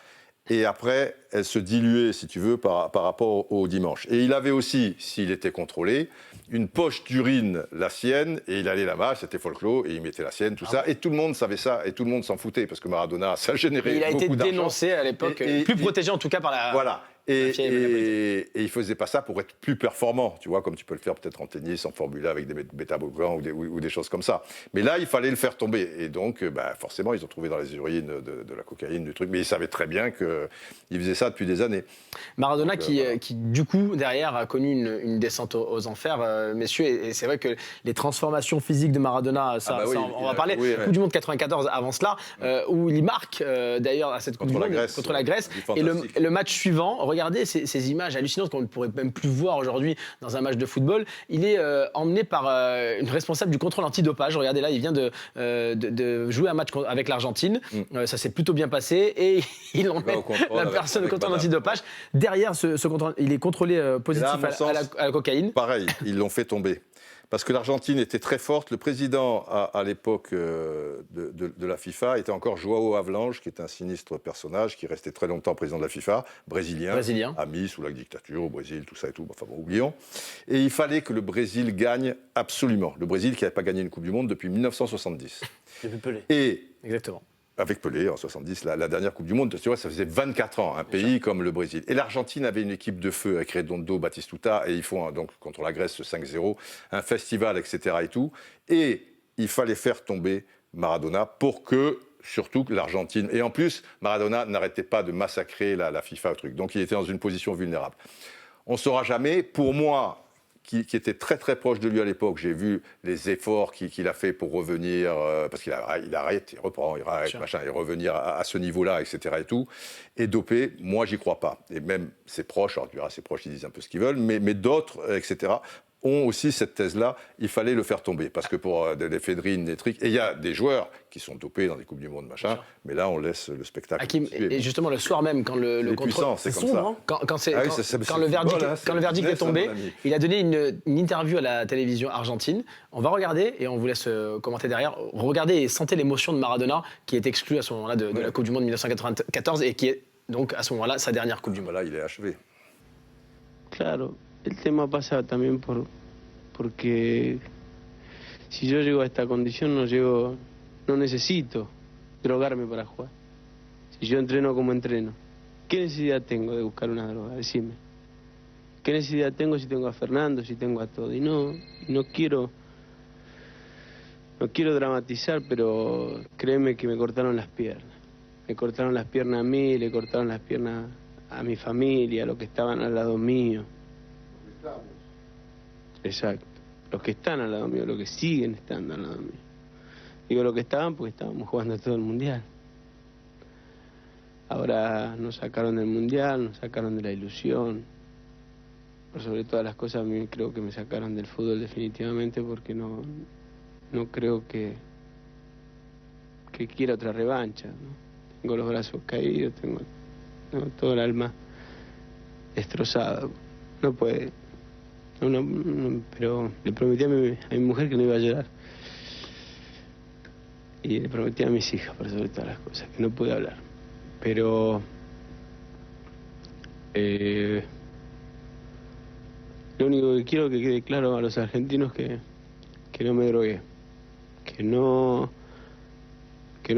Et après, elle se diluait, si tu veux, par rapport au dimanche. Et il avait aussi, s'il était contrôlé, une poche d'urine, la sienne, et il allait là-bas, c'était folklore, et il mettait la sienne, tout ça. Et tout le monde savait ça, et tout le monde s'en foutait, parce que Maradona, ça générait beaucoup d'argent. Il a été dénoncé à l'époque, plus protégé en tout cas par la... Voilà. Et il ne faisait pas ça pour être plus performant, tu vois, comme tu peux le faire peut-être en tennis, en Formule 1 avec des bêta-bloquants ou des choses comme ça. Mais là, il fallait le faire tomber. Et donc, forcément, ils ont trouvé dans les urines de la cocaïne, du truc. Mais ils savaient très bien qu'il faisait ça depuis des années. Maradona, donc, qui, du coup, derrière, a connu une descente aux enfers, messieurs. Et c'est vrai que les transformations physiques de Maradona, on va parler. Coupe du Monde 94 avant cela, où il marque, d'ailleurs, à cette Coupe du Monde contre la Grèce. Et le match suivant, regardez ces images hallucinantes qu'on ne pourrait même plus voir aujourd'hui dans un match de football. Il est emmené par une responsable du contrôle antidopage. Regardez là, il vient de jouer un match avec l'Argentine. Ça s'est plutôt bien passé et il emmène la personne au contrôle antidopage. Derrière ce contrôle, il est contrôlé positif à la cocaïne. Pareil, ils l'ont fait tomber. Parce que l'Argentine était très forte. Le président, à l'époque de la FIFA, était encore João Havelange, qui est un sinistre personnage, qui restait très longtemps président de la FIFA, brésilien. Ami sous la dictature au Brésil, tout ça et tout. Enfin bon, oublions. Et il fallait que le Brésil gagne absolument. Le Brésil qui n'avait pas gagné une Coupe du Monde depuis 1970. Depuis Pelé. Exactement. Avec Pelé, en 70, la dernière Coupe du Monde, tu vois, ça faisait 24 ans, un pays comme le Brésil. Et l'Argentine avait une équipe de feu avec Redondo, Batistuta, et ils font, donc, contre la Grèce, 5-0, un festival, etc. et tout. Et il fallait faire tomber Maradona pour que, surtout, l'Argentine... Et en plus, Maradona n'arrêtait pas de massacrer la FIFA, le truc. Donc il était dans une position vulnérable. On ne saura jamais. Pour moi... Qui était très très proche de lui à l'époque. J'ai vu les efforts qu'il a fait pour revenir, parce qu'il arrête, il reprend, il arrête, machin, et revenir à ce niveau-là, etc. et tout. Et dopé, moi j'y crois pas. Et même ses proches, alors tu verras, ses proches ils disent un peu ce qu'ils veulent, mais d'autres, etc., ont aussi cette thèse-là, il fallait le faire tomber. Parce que pour de l'éphédrine, des trucs... Et il y a des joueurs qui sont dopés dans des Coupes du Monde, machin, mais là, on laisse le spectacle. Hakim, et justement, le soir même, quand le contrôle... C'est comme ça. Quand le verdict est tombé, il a donné une interview à la télévision argentine. On va regarder, et on vous laisse commenter derrière. Regardez et sentez l'émotion de Maradona, qui est exclu à ce moment-là de la Coupe du Monde 1994, et qui est donc à ce moment-là sa dernière Coupe du Monde. Là, il est achevé. Claro. El tema pasa también porque si yo llego a esta condición no necesito drogarme para jugar. Si yo entreno como entreno, ¿qué necesidad tengo de buscar una droga? Decime. ¿qué necesidad tengo si tengo a Fernando, si tengo a todo? Y no quiero dramatizar, pero créeme que me cortaron las piernas. Me cortaron las piernas a mí, le cortaron las piernas a mi familia, a los que estaban al lado mío. Exacto. Los que están al lado mío, los que siguen estando al lado mío. Digo los que estaban porque estábamos jugando todo el Mundial. Ahora nos sacaron del Mundial, nos sacaron de la ilusión. Por sobre todas las cosas, a mí creo que me sacaron del fútbol definitivamente porque no creo que quiera otra revancha, ¿no? Tengo los brazos caídos, tengo todo el alma destrozada. No puede. Pero le prometí a mi mujer que no iba a llorar. Y le prometí a mis hijas, por sobre todas las cosas, que no pude hablar. Pero lo único que quiero que quede claro a los argentinos que no me drogué, que no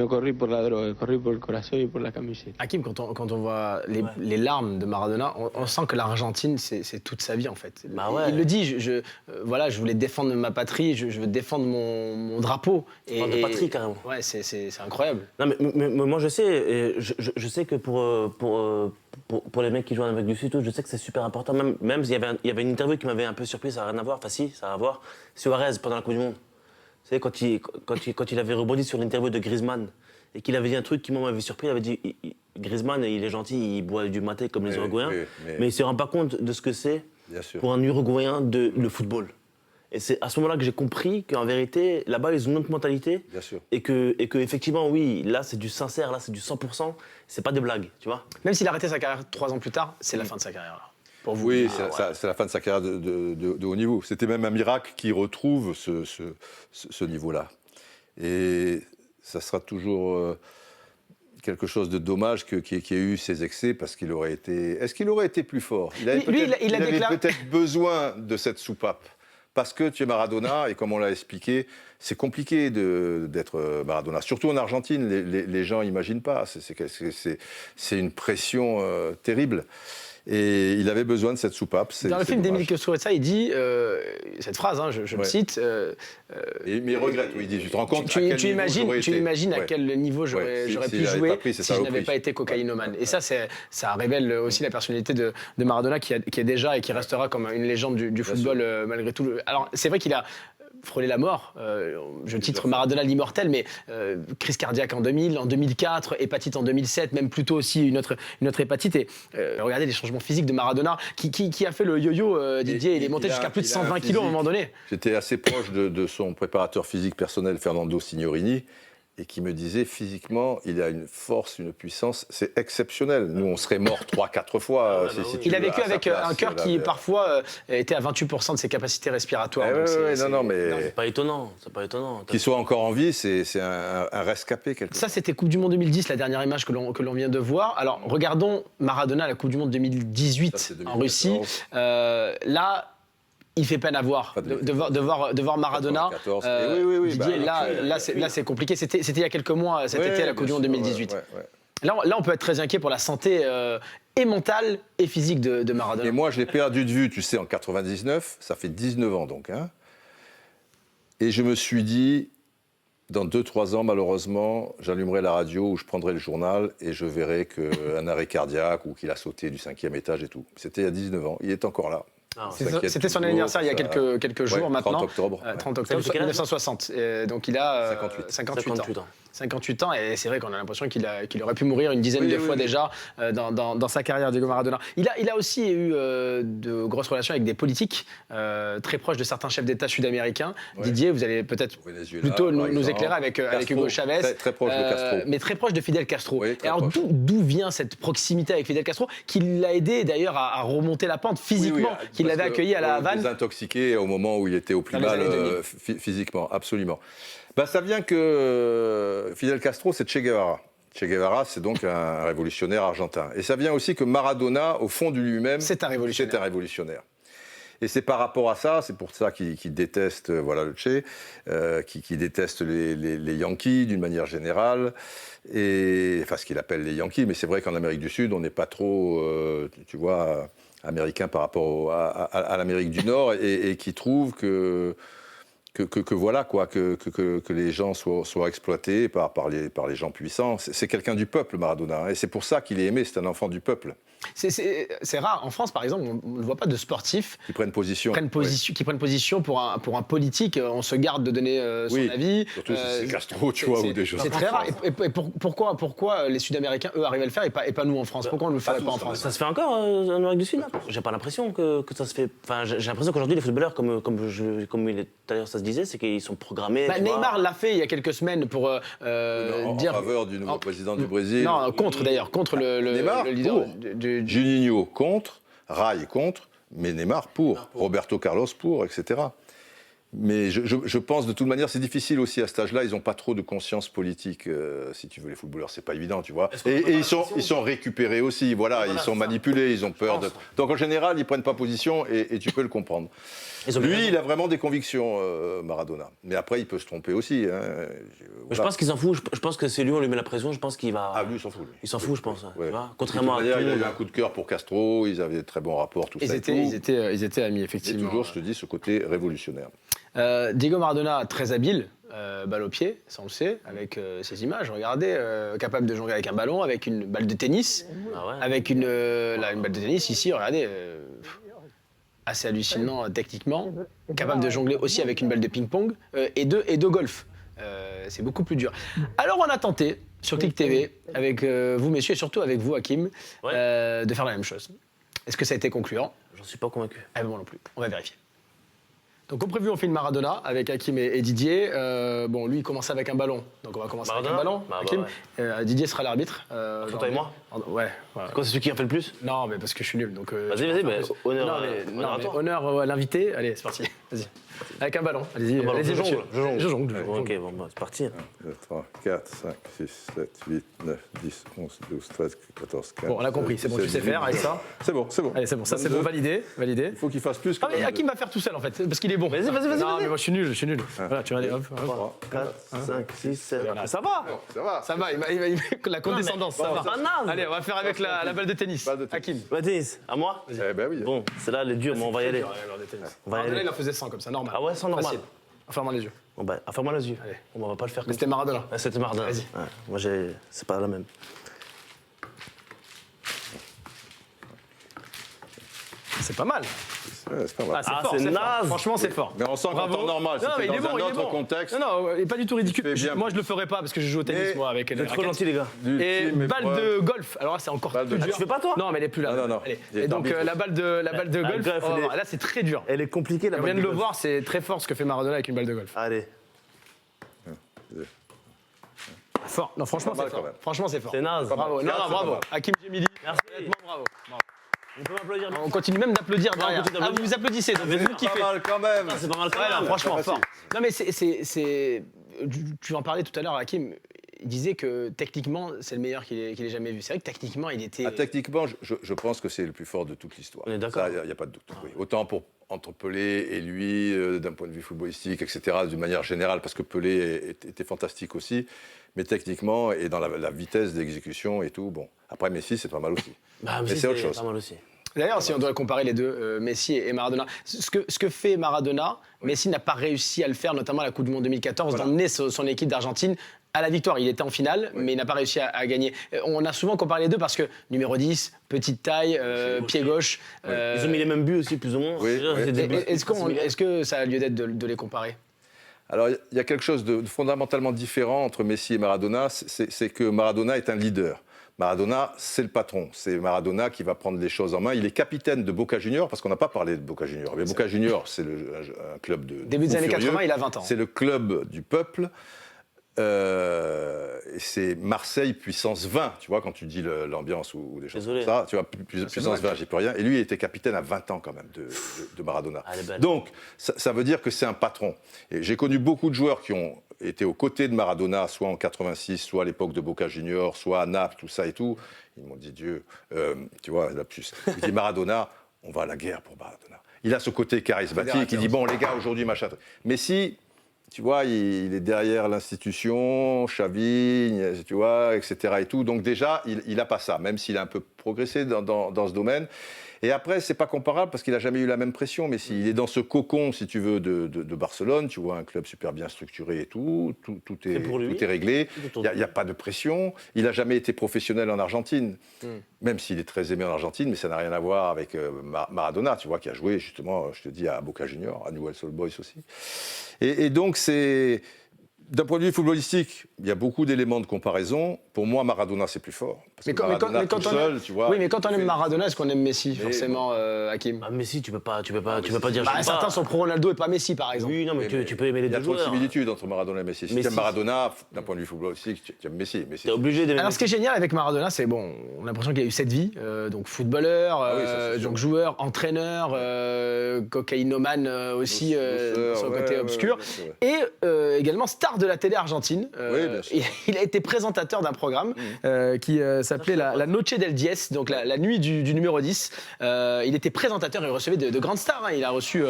corrí por la drogue, corrí por le corazon et pour la camisette. Hakim, quand on voit les larmes de Maradona, on sent que l'Argentine, c'est toute sa vie en fait. Bah ouais. Il le dit, je voulais défendre ma patrie, je veux défendre mon drapeau. De patrie carrément. Ouais, c'est incroyable. Non, mais moi je sais que pour les mecs qui jouent en Amérique du Sud, je sais que c'est super important. Même il y avait une interview qui m'avait un peu surpris, ça n'a rien à voir, enfin si, ça a à voir. Suarez pendant la Coupe du Monde. Vous savez, quand il avait rebondi sur l'interview de Griezmann et qu'il avait dit un truc qui m'avait surpris, il avait dit Griezmann, il est gentil, il boit du maté comme les Uruguayens, mais il ne se rend pas compte de ce que c'est pour un Uruguayen le football. Et c'est à ce moment-là que j'ai compris qu'en vérité, là-bas, ils ont une autre mentalité. Bien sûr. Et que effectivement, oui, là, c'est du sincère, là, c'est du 100%. C'est pas des blagues, tu vois. Même s'il a arrêté sa carrière 3 ans plus tard, c'est la fin de sa carrière. Là. Pour vous. Oui, c'est la fin de sa carrière de haut niveau. C'était même un miracle qu'il retrouve ce niveau-là. Et ça sera toujours quelque chose de dommage qu'il y ait eu ces excès, parce qu'il aurait été... Est-ce qu'il aurait été plus fort? Il avait peut-être besoin de cette soupape. Parce que tu es Maradona, et comme on l'a expliqué, c'est compliqué d'être Maradona. Surtout en Argentine, les gens n'imaginent pas. C'est une pression terrible. Et il avait besoin de cette soupape. Dans le film d'Emile Kusturica, il dit cette phrase, hein, je le cite. Mais il regrette, oui, il dit, tu te rends compte tu imagines à quel niveau j'aurais pu jouer si je n'avais pas été cocaïnomane. Et ça révèle aussi la personnalité de Maradona qui est déjà et qui restera comme une légende du football malgré tout. Alors c'est vrai qu'il a frôler la mort. Je titre Maradona l'immortel, mais crise cardiaque en 2000, en 2004, hépatite en 2007, même plutôt aussi une autre hépatite. Et regardez les changements physiques de Maradona, qui a fait le yo-yo, Didier. Il est monté jusqu'à plus de 120 kilos à un moment donné. J'étais assez proche de son préparateur physique personnel, Fernando Signorini, et qui me disait physiquement, il a une force, une puissance, c'est exceptionnel. Nous, on serait morts 3-4 fois. Il a vécu avec un cœur qui, parfois, était à 28% de ses capacités respiratoires. C'est pas étonnant. Qu'il soit encore en vie, c'est un rescapé. Ça, c'était Coupe du Monde 2010, la dernière image que l'on vient de voir. Alors, regardons Maradona à la Coupe du Monde 2018 en Russie. Là, il fait peine à voir, de voir Maradona. Didier, là c'est compliqué. C'était il y a quelques mois, cet été à la Coupe du Monde 2018. Là, on peut être très inquiet pour la santé et mentale et physique de Maradona. Et moi, je l'ai perdu de vue, tu sais, en 99, ça fait 19 ans donc. Hein. Et je me suis dit, dans 2-3 ans, malheureusement, j'allumerai la radio ou je prendrai le journal et je verrai qu'un arrêt cardiaque ou qu'il a sauté du 5e étage et tout. C'était il y a 19 ans, il est encore là. C'était son anniversaire il y a quelques jours maintenant. 30 octobre. 30 octobre 1960. Donc il a 58 ans. Et c'est vrai qu'on a l'impression qu'il aurait pu mourir une dizaine de fois déjà dans sa carrière, Diego Maradona. Il a aussi eu de grosses relations avec des politiques très proches de certains chefs d'État sud-américains. Didier, vous allez peut-être plutôt nous éclairer avec Hugo Chavez. Très proche de Castro. Mais très proche de Fidel Castro. Et alors d'où vient cette proximité avec Fidel Castro qui l'a aidé d'ailleurs à remonter la pente physiquement, qu'il l'avait accueilli à la Havane. Désintoxiqué au moment où il était au plus mal physiquement, absolument. Ça vient que Fidel Castro, c'est Che Guevara. Che Guevara, c'est donc un révolutionnaire argentin. Et ça vient aussi que Maradona, au fond de lui-même, c'est un révolutionnaire. Et c'est par rapport à ça, c'est pour ça qu'il déteste le Che, qu'il déteste les Yankees d'une manière générale, et, enfin ce qu'il appelle les Yankees, mais c'est vrai qu'en Amérique du Sud, on n'est pas trop, américain par rapport à l'Amérique du Nord et qui trouve que voilà quoi, que les gens soient exploités par les gens puissants. C'est quelqu'un du peuple, Maradona, hein, et c'est pour ça qu'il est aimé, c'est un enfant du peuple. C'est rare. En France, par exemple, on ne voit pas de sportifs qui prennent position, qui prennent position pour un politique. On se garde de donner son avis. Surtout si c'est Castro, tu vois, ou des choses. C'est très rare. Et pourquoi les Sud-Américains, eux, arrivent à le faire et pas nous en France? Pourquoi on ne le fait pas en France? Ça se fait encore en Amérique du Sud? J'ai pas l'impression que ça se fait. Enfin, j'ai l'impression qu'aujourd'hui, les footballeurs, comme d'ailleurs ça se disait, c'est qu'ils sont programmés. Neymar l'a fait il y a quelques semaines pour dire. En faveur du nouveau président du Brésil. Non, contre le Neymar, le leader Juninho contre, Rai contre, mais Neymar pour, Roberto Carlos pour, etc. Mais je pense de toute manière, c'est difficile aussi à cet âge-là, ils n'ont pas trop de conscience politique, si tu veux, les footballeurs, c'est pas évident, tu vois. Et ils sont récupérés aussi, voilà, ils sont manipulés, ils ont peur de... Donc en général, ils prennent pas position et tu peux le comprendre. Lui, il a vraiment des convictions, Maradona. Mais après, il peut se tromper aussi. Hein. Voilà. Je pense qu'il s'en fout. Je pense que c'est lui, on lui met la pression. Je pense qu'il va. Ah, lui, il s'en fout. Lui. Il s'en fout, je pense. Ouais. Tu vois, contrairement à. Il a eu un coup de cœur pour Castro. Ils avaient de très bons rapports, tout ça. Ils étaient amis, effectivement. Et toujours, je te dis, ce côté révolutionnaire. Diego Maradona, très habile, balle au pied, ça on le sait, avec ses images. Regardez, capable de jongler avec un ballon, avec une balle de tennis, avec une balle de tennis ici. Regardez. Assez hallucinant techniquement, capable de jongler aussi avec une balle de ping-pong et de golf. C'est beaucoup plus dur. Alors on a tenté sur Click TV, avec vous messieurs et surtout avec vous Hakim, de faire la même chose. Est-ce que ça a été concluant? J'en suis pas convaincu. Eh ben moi non plus, on va vérifier. Donc comme prévu, on fait une Maradona avec Hakim et Didier. Bon, lui il commence avec un ballon, donc on va commencer avec un ballon. Hakim. Didier sera l'arbitre. Toi et moi. Ouais. Voilà. Quoi, c'est celui qui en fait le plus? Non, mais parce que je suis nul. Donc. Vas-y, mais honneur. Honneur à l'invité. Allez, c'est parti. Vas-y. Avec un ballon. Allez-y. Je jongle. Ok, bon, c'est parti. 1, 2, 3, 4, 5, 6, 7, 8, 9, 10, 11, 12, 13, 14, 15. Bon, on a compris, c'est bon, tu sais faire avec ça. C'est bon. Allez, c'est bon, ça c'est bon, validé. Il faut qu'il fasse plus. Ah, mais Hakim va faire tout seul en fait, parce qu'il est bon. Vas-y. Non, mais moi je suis nul. Voilà, tu vas aller, hop. 3, 4, 5, 6, 7. Ça va, la condescendance, ça va. Allez, on va faire avec la balle de tennis. Hakim. Balle de tennis, à moi? Eh ben oui. Bon, c'est là, elle est dure, mais on va y aller. On va y aller. Il en faisait 100 comme ça, normal. Ah ouais, 100 normal. En fermant les yeux. Bon bah, ferme-moi les yeux. Allez. On va pas le faire comme mais c'était Maradona. C'était Maradona. Vas-y. Ouais. Moi, c'est pas la même. C'est pas mal. C'est pas mal. C'est fort. naze. Franchement, c'est fort. Mais on sent qu'en temps normal, c'était dans un autre contexte. Non, il est pas du tout ridicule. Moi, je le ferais pas parce que je joue au tennis, moi, avec les trop gentil, les gars. Et balle de golf. Alors là, c'est encore plus dur. Tu fais pas, toi? Non, mais elle est plus là. Non. Et donc, la balle de golf, là, c'est très dur. Elle est compliquée, la balle de golf. On vient de le golf. voir, c'est très fort ce que fait Maradona avec une balle de golf. Allez. Fort. Non, franchement, c'est fort. Franchement, c'est fort. C'est naze. Bravo. Non, bravo. Hakim Djemili. Merci. Honnêtement, bravo. On peut m'applaudir. On continue même d'applaudir derrière. Ah, vous applaudissez, donc vous kiffez. Pas mal quand même. C'est pas mal quand même. Franchement, fort. Non, mais tu en parlais tout à l'heure, Hakim. Il disait que techniquement, c'est le meilleur qu'il ait jamais vu. C'est vrai que techniquement, il était. Techniquement, je pense que c'est le plus fort de toute l'histoire. On est d'accord. Il n'y a pas de doute. Oui. Autant entre Pelé et lui, d'un point de vue footballistique, etc., d'une manière générale, parce que Pelé était fantastique aussi, mais techniquement et dans la vitesse d'exécution et tout, bon. Après, Messi, c'est pas mal aussi. Mais c'est autre chose. Pas mal aussi. D'ailleurs, si on doit comparer les deux, Messi et Maradona, ce que fait Maradona, Messi n'a pas réussi à le faire, notamment à la Coupe du Monde 2014, d'emmener son équipe d'Argentine à la victoire. Il était en finale, mais il n'a pas réussi à gagner. On a souvent comparé les deux parce que numéro 10, petite taille, pied gauche. Ils ont mis les mêmes buts aussi, plus ou moins. Oui. Est-ce que ça a lieu d'être de les comparer? Alors, il y a quelque chose de fondamentalement différent entre Messi et Maradona, c'est que Maradona est un leader. Maradona, c'est le patron. C'est Maradona qui va prendre les choses en main. Il est capitaine de Boca Juniors, parce qu'on n'a pas parlé de Boca Juniors. Mais Boca Juniors, c'est un club de début des années 80, il a 20 ans. C'est le club du peuple. Et c'est Marseille puissance 20, tu vois, quand tu dis l'ambiance ou des choses comme ça. Tu vois, puissance 20, j'ai plus rien. Et lui, il était capitaine à 20 ans quand même de Maradona. Donc, ça veut dire que c'est un patron. Et j'ai connu beaucoup de joueurs qui ont été aux côtés de Maradona, soit en 86, soit à l'époque de Boca Juniors, soit à Naples, tout ça et tout. Ils m'ont dit, Dieu, tu vois, lapsus. Il dit, Maradona, on va à la guerre pour Maradona. Il a ce côté charismatique, il dit, bon, les gars, aujourd'hui, machin. Mais si... Tu vois, il est derrière l'institution, Chavigne, tu vois, etc. et tout. Donc déjà, il n'a pas ça, même s'il a un peu progressé dans ce domaine. Et après, c'est pas comparable parce qu'il n'a jamais eu la même pression. Mais s'il est dans ce cocon, si tu veux, de Barcelone, tu vois un club super bien structuré et tout est réglé. Il n'y a pas de pression. Il n'a jamais été professionnel en Argentine, même s'il est très aimé en Argentine, mais ça n'a rien à voir avec Maradona, tu vois, qui a joué justement, je te dis, à Boca Juniors, à Newell's Old Boys aussi. Et donc, c'est... D'un point de vue footballistique, il y a beaucoup d'éléments de comparaison. Pour moi, Maradona, c'est plus fort. Mais quand on aime Maradona, est-ce qu'on aime Messi, forcément, Hakim? Messi, tu peux pas dire... certains sont pro Ronaldo et pas Messi, par exemple. Oui, non, mais tu peux aimer les deux joueurs. Il y a trop de similitudes entre Maradona et Messi. Si tu aimes Maradona, d'un point de vue footballistique, tu aimes Messi. T'es obligé d'aimer. Alors, ce qui est génial avec Maradona, c'est bon, on a l'impression qu'il a eu cette vie, donc footballeur, donc joueur, entraîneur, cocaïnomane aussi, son côté obscur, et également star de la télé argentine. Il a été présentateur d'un programme qui s'appelait la Noche del 10, donc la nuit du numéro 10. Il était présentateur, il recevait de grandes stars. Il a reçu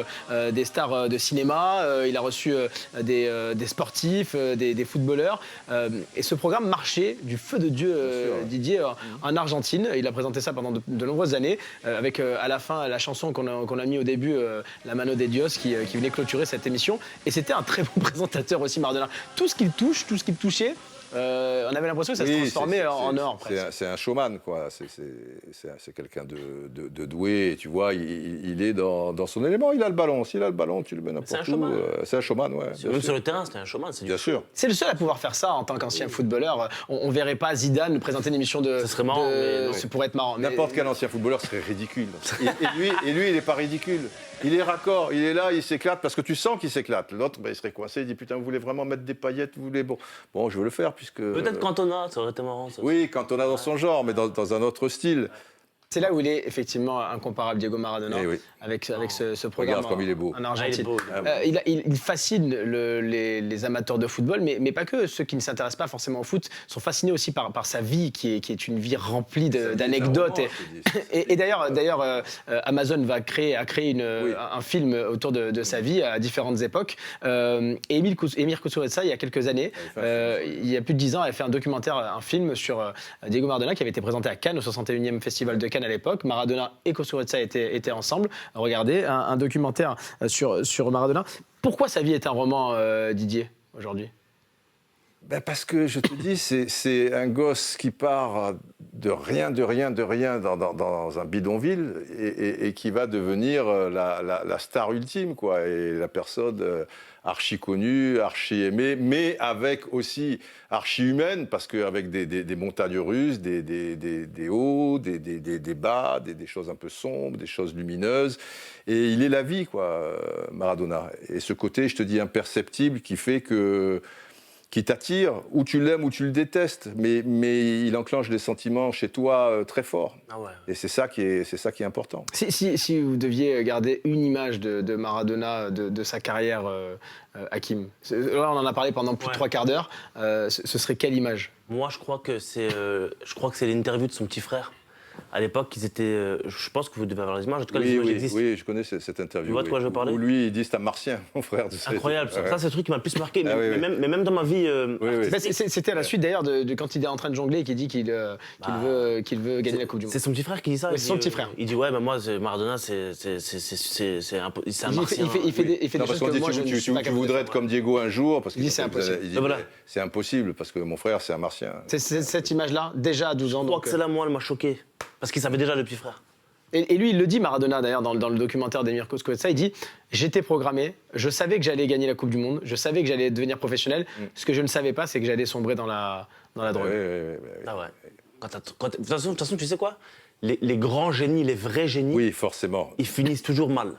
des stars de cinéma, il a reçu des sportifs, des footballeurs. Et ce programme marchait du feu de Dieu, Didier, en Argentine. Il a présenté ça pendant de nombreuses années, avec à la fin la chanson qu'on a mis au début, La Mano de Dios, qui venait clôturer cette émission. Et c'était un très bon présentateur aussi, Maradona. Tout ce qu'il touchait, on avait l'impression que ça se transformait en or. C'est un showman, quoi. C'est quelqu'un de doué. Tu vois, il est dans son élément. Il a le ballon. S'il a le ballon, tu le mets n'importe où. C'est un showman, ouais. Même sur le terrain, c'était un showman. Bien sûr. C'est le seul à pouvoir faire ça en tant qu'ancien footballeur. On verrait pas Zidane présenter une émission de. Ça serait marrant. Ça pourrait être marrant. N'importe quel ancien footballeur serait ridicule. Et lui, il n'est pas ridicule. Il est raccord, il est là, il s'éclate parce que tu sens qu'il s'éclate. L'autre, il serait coincé, il dit putain, vous voulez vraiment mettre des paillettes, vous voulez bon, je veux le faire puisque. Peut-être Cantona, ça aurait été marrant. Ça. Oui, Cantona dans son genre, mais dans un autre style. C'est là où il est effectivement incomparable, Diego Maradona, avec ce programme. Regarde comme il est beau. En Argentine. Il fascine les amateurs de football, mais pas que. Ceux qui ne s'intéressent pas forcément au foot sont fascinés aussi par sa vie, qui est une vie remplie d'anecdotes. Et d'ailleurs, Amazon a créé un film autour de sa vie à différentes époques. Et Emir Kusturica, il y a quelques années, il y a plus de 10 ans, avait fait un documentaire, un film sur Diego Maradona qui avait été présenté à Cannes, au 61e Festival de Cannes à l'époque. Maradona et Kusturica étaient ensemble. Regardez, un documentaire sur Maradona. Pourquoi sa vie est un roman, Didier, aujourd'hui? Parce que, je te dis, c'est un gosse qui part de rien dans un bidonville et qui va devenir la star ultime, quoi. Et la personne archi connue, archi aimée, mais avec aussi archi humaine, parce qu'avec des montagnes russes, des hauts, des bas, des choses un peu sombres, des choses lumineuses. Et il est la vie, quoi, Maradona. Et ce côté, je te dis, imperceptible, qui t'attire, ou tu l'aimes ou tu le détestes, mais il enclenche des sentiments chez toi très forts. Ah ouais. Et c'est ça qui est important. Si vous deviez garder une image de Maradona, de sa carrière, Hakim, là on en a parlé pendant plus de 3 quarts d'heure, ce serait quelle image? Moi je crois que c'est l'interview de son petit frère. À l'époque, ils étaient. Je pense que vous devez avoir les images. En tout cas, les images existent. Oui, je connais cette interview. Tu vois de quoi je veux parler? Où lui, il dit c'est un martien, mon frère. Incroyable. Ça, c'est le truc qui m'a le plus marqué. Mais même dans ma vie. C'était à la suite d'ailleurs de quand il est en train de jongler et qu'il dit qu'il veut gagner la Coupe du Monde. C'est son petit frère qui dit ça. C'est son petit frère. Il dit ouais, moi, Maradona, c'est un martien. Il fait des choses que moi je ne suis pas capable de faire. Tu voudrais être comme Diego un jour, parce qu'il dit c'est impossible. C'est impossible parce que mon frère, c'est un martien. C'est cette image-là, déjà à 12 ans. Je crois que celle-là, moi, elle m'a choqué. Parce qu'il savait déjà le petit frère. Et lui, il le dit, Maradona, d'ailleurs, dans le documentaire d'Emir Kusturica, il dit « J'étais programmé, je savais que j'allais gagner la Coupe du Monde, je savais que j'allais devenir professionnel. Ce que je ne savais pas, c'est que j'allais sombrer dans la drogue. » Ah ouais. De toute façon, tu sais quoi? Les grands génies, les vrais génies... Oui, forcément. Ils finissent toujours mal.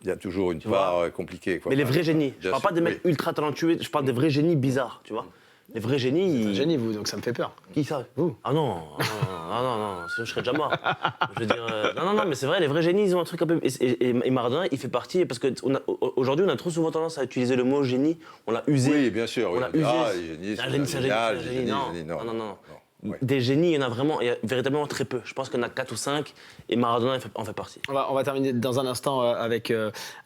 Il y a toujours une part compliquée. Quoi. Mais les vrais génies. Je ne parle pas des mecs ultra talentueux, je parle des vrais génies bizarres, tu vois. Les vrais génies... Vous êtes un génie, vous, donc ça me fait peur. Qui ça? Vous? Ah non, sinon je serais déjà mort. Je veux dire... Non, mais c'est vrai, les vrais génies, ils ont un truc un peu... Et Maradona, il fait partie... Parce qu'aujourd'hui, on a trop souvent tendance à utiliser le mot génie. On l'a usé. Oui, bien sûr. On l'a usé. Ah, génie, c'est un génie. Non. des génies, il y a véritablement très peu. Je pense qu'il y en a 4 ou 5 et Maradona en fait partie. On va terminer dans un instant avec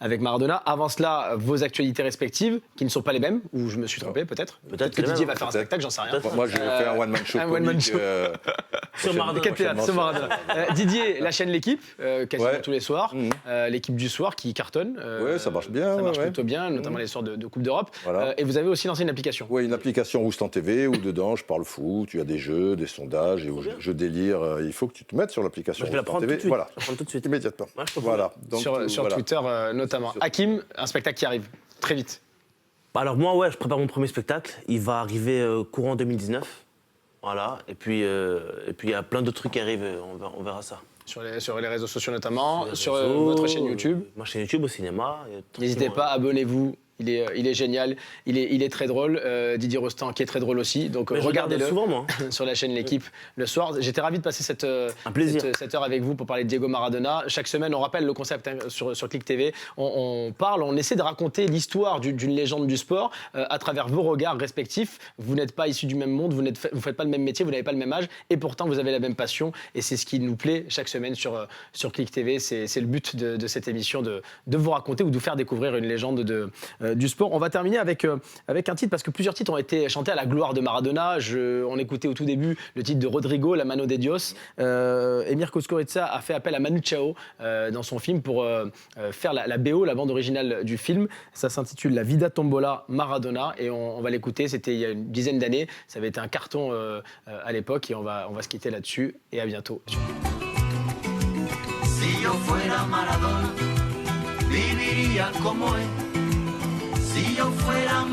Maradona. Avant cela, vos actualités respectives, qui ne sont pas les mêmes, ou je me suis trompé peut-être. Peut-être que Didier va faire un spectacle, j'en sais rien. Moi, je vais faire un one-man show. Sur Maradona. Didier, la chaîne L'équipe, quasiment tous les soirs. L'équipe du soir qui cartonne. Oui, ça marche bien. Ça marche plutôt bien, notamment les soirs de Coupe d'Europe. Voilà. Et vous avez aussi lancé une application. Oui, une application Roustan TV où dedans je parle foot, tu as des jeux, des sondages et où je délire. Il faut que tu te mettes sur l'application Roustan TV. Voilà, je vais la prendre tout de suite. Immédiatement. Voilà. Donc, sur Twitter notamment. Hakim, un spectacle qui arrive très vite. Alors moi, je prépare mon premier spectacle. Il va arriver courant 2019. Voilà. Et puis il y a plein d'autres trucs qui arrivent. On verra ça. Sur les réseaux sociaux notamment, sur votre chaîne YouTube. Ma chaîne YouTube au cinéma. N'hésitez pas, abonnez-vous. Il est génial, il est très drôle. Didier Rostand qui est très drôle aussi. Donc regardez-le souvent, moi. sur la chaîne L'équipe le soir. J'étais ravi de passer cette heure avec vous pour parler de Diego Maradona. Chaque semaine, on rappelle le concept sur Click TV. On parle, on essaie de raconter l'histoire d'une légende du sport à travers vos regards respectifs. Vous n'êtes pas issus du même monde, vous faites pas le même métier, vous n'avez pas le même âge, et pourtant vous avez la même passion. Et c'est ce qui nous plaît chaque semaine sur Click TV. C'est le but de cette émission, de vous raconter ou de vous faire découvrir une légende du sport. On va terminer avec un titre, parce que plusieurs titres ont été chantés à la gloire de Maradona. On écoutait au tout début le titre de Rodrigo, La Mano de Dios. Emir Kusturica a fait appel à Manu Chao dans son film pour faire la BO, la bande originale du film. Ça s'intitule La Vida Tombola Maradona et on va l'écouter. C'était il y a une dizaine d'années. Ça avait été un carton à l'époque et on va se quitter là-dessus. Et à bientôt. Si yo fuera Maradona, viviría como él. Si yo fuera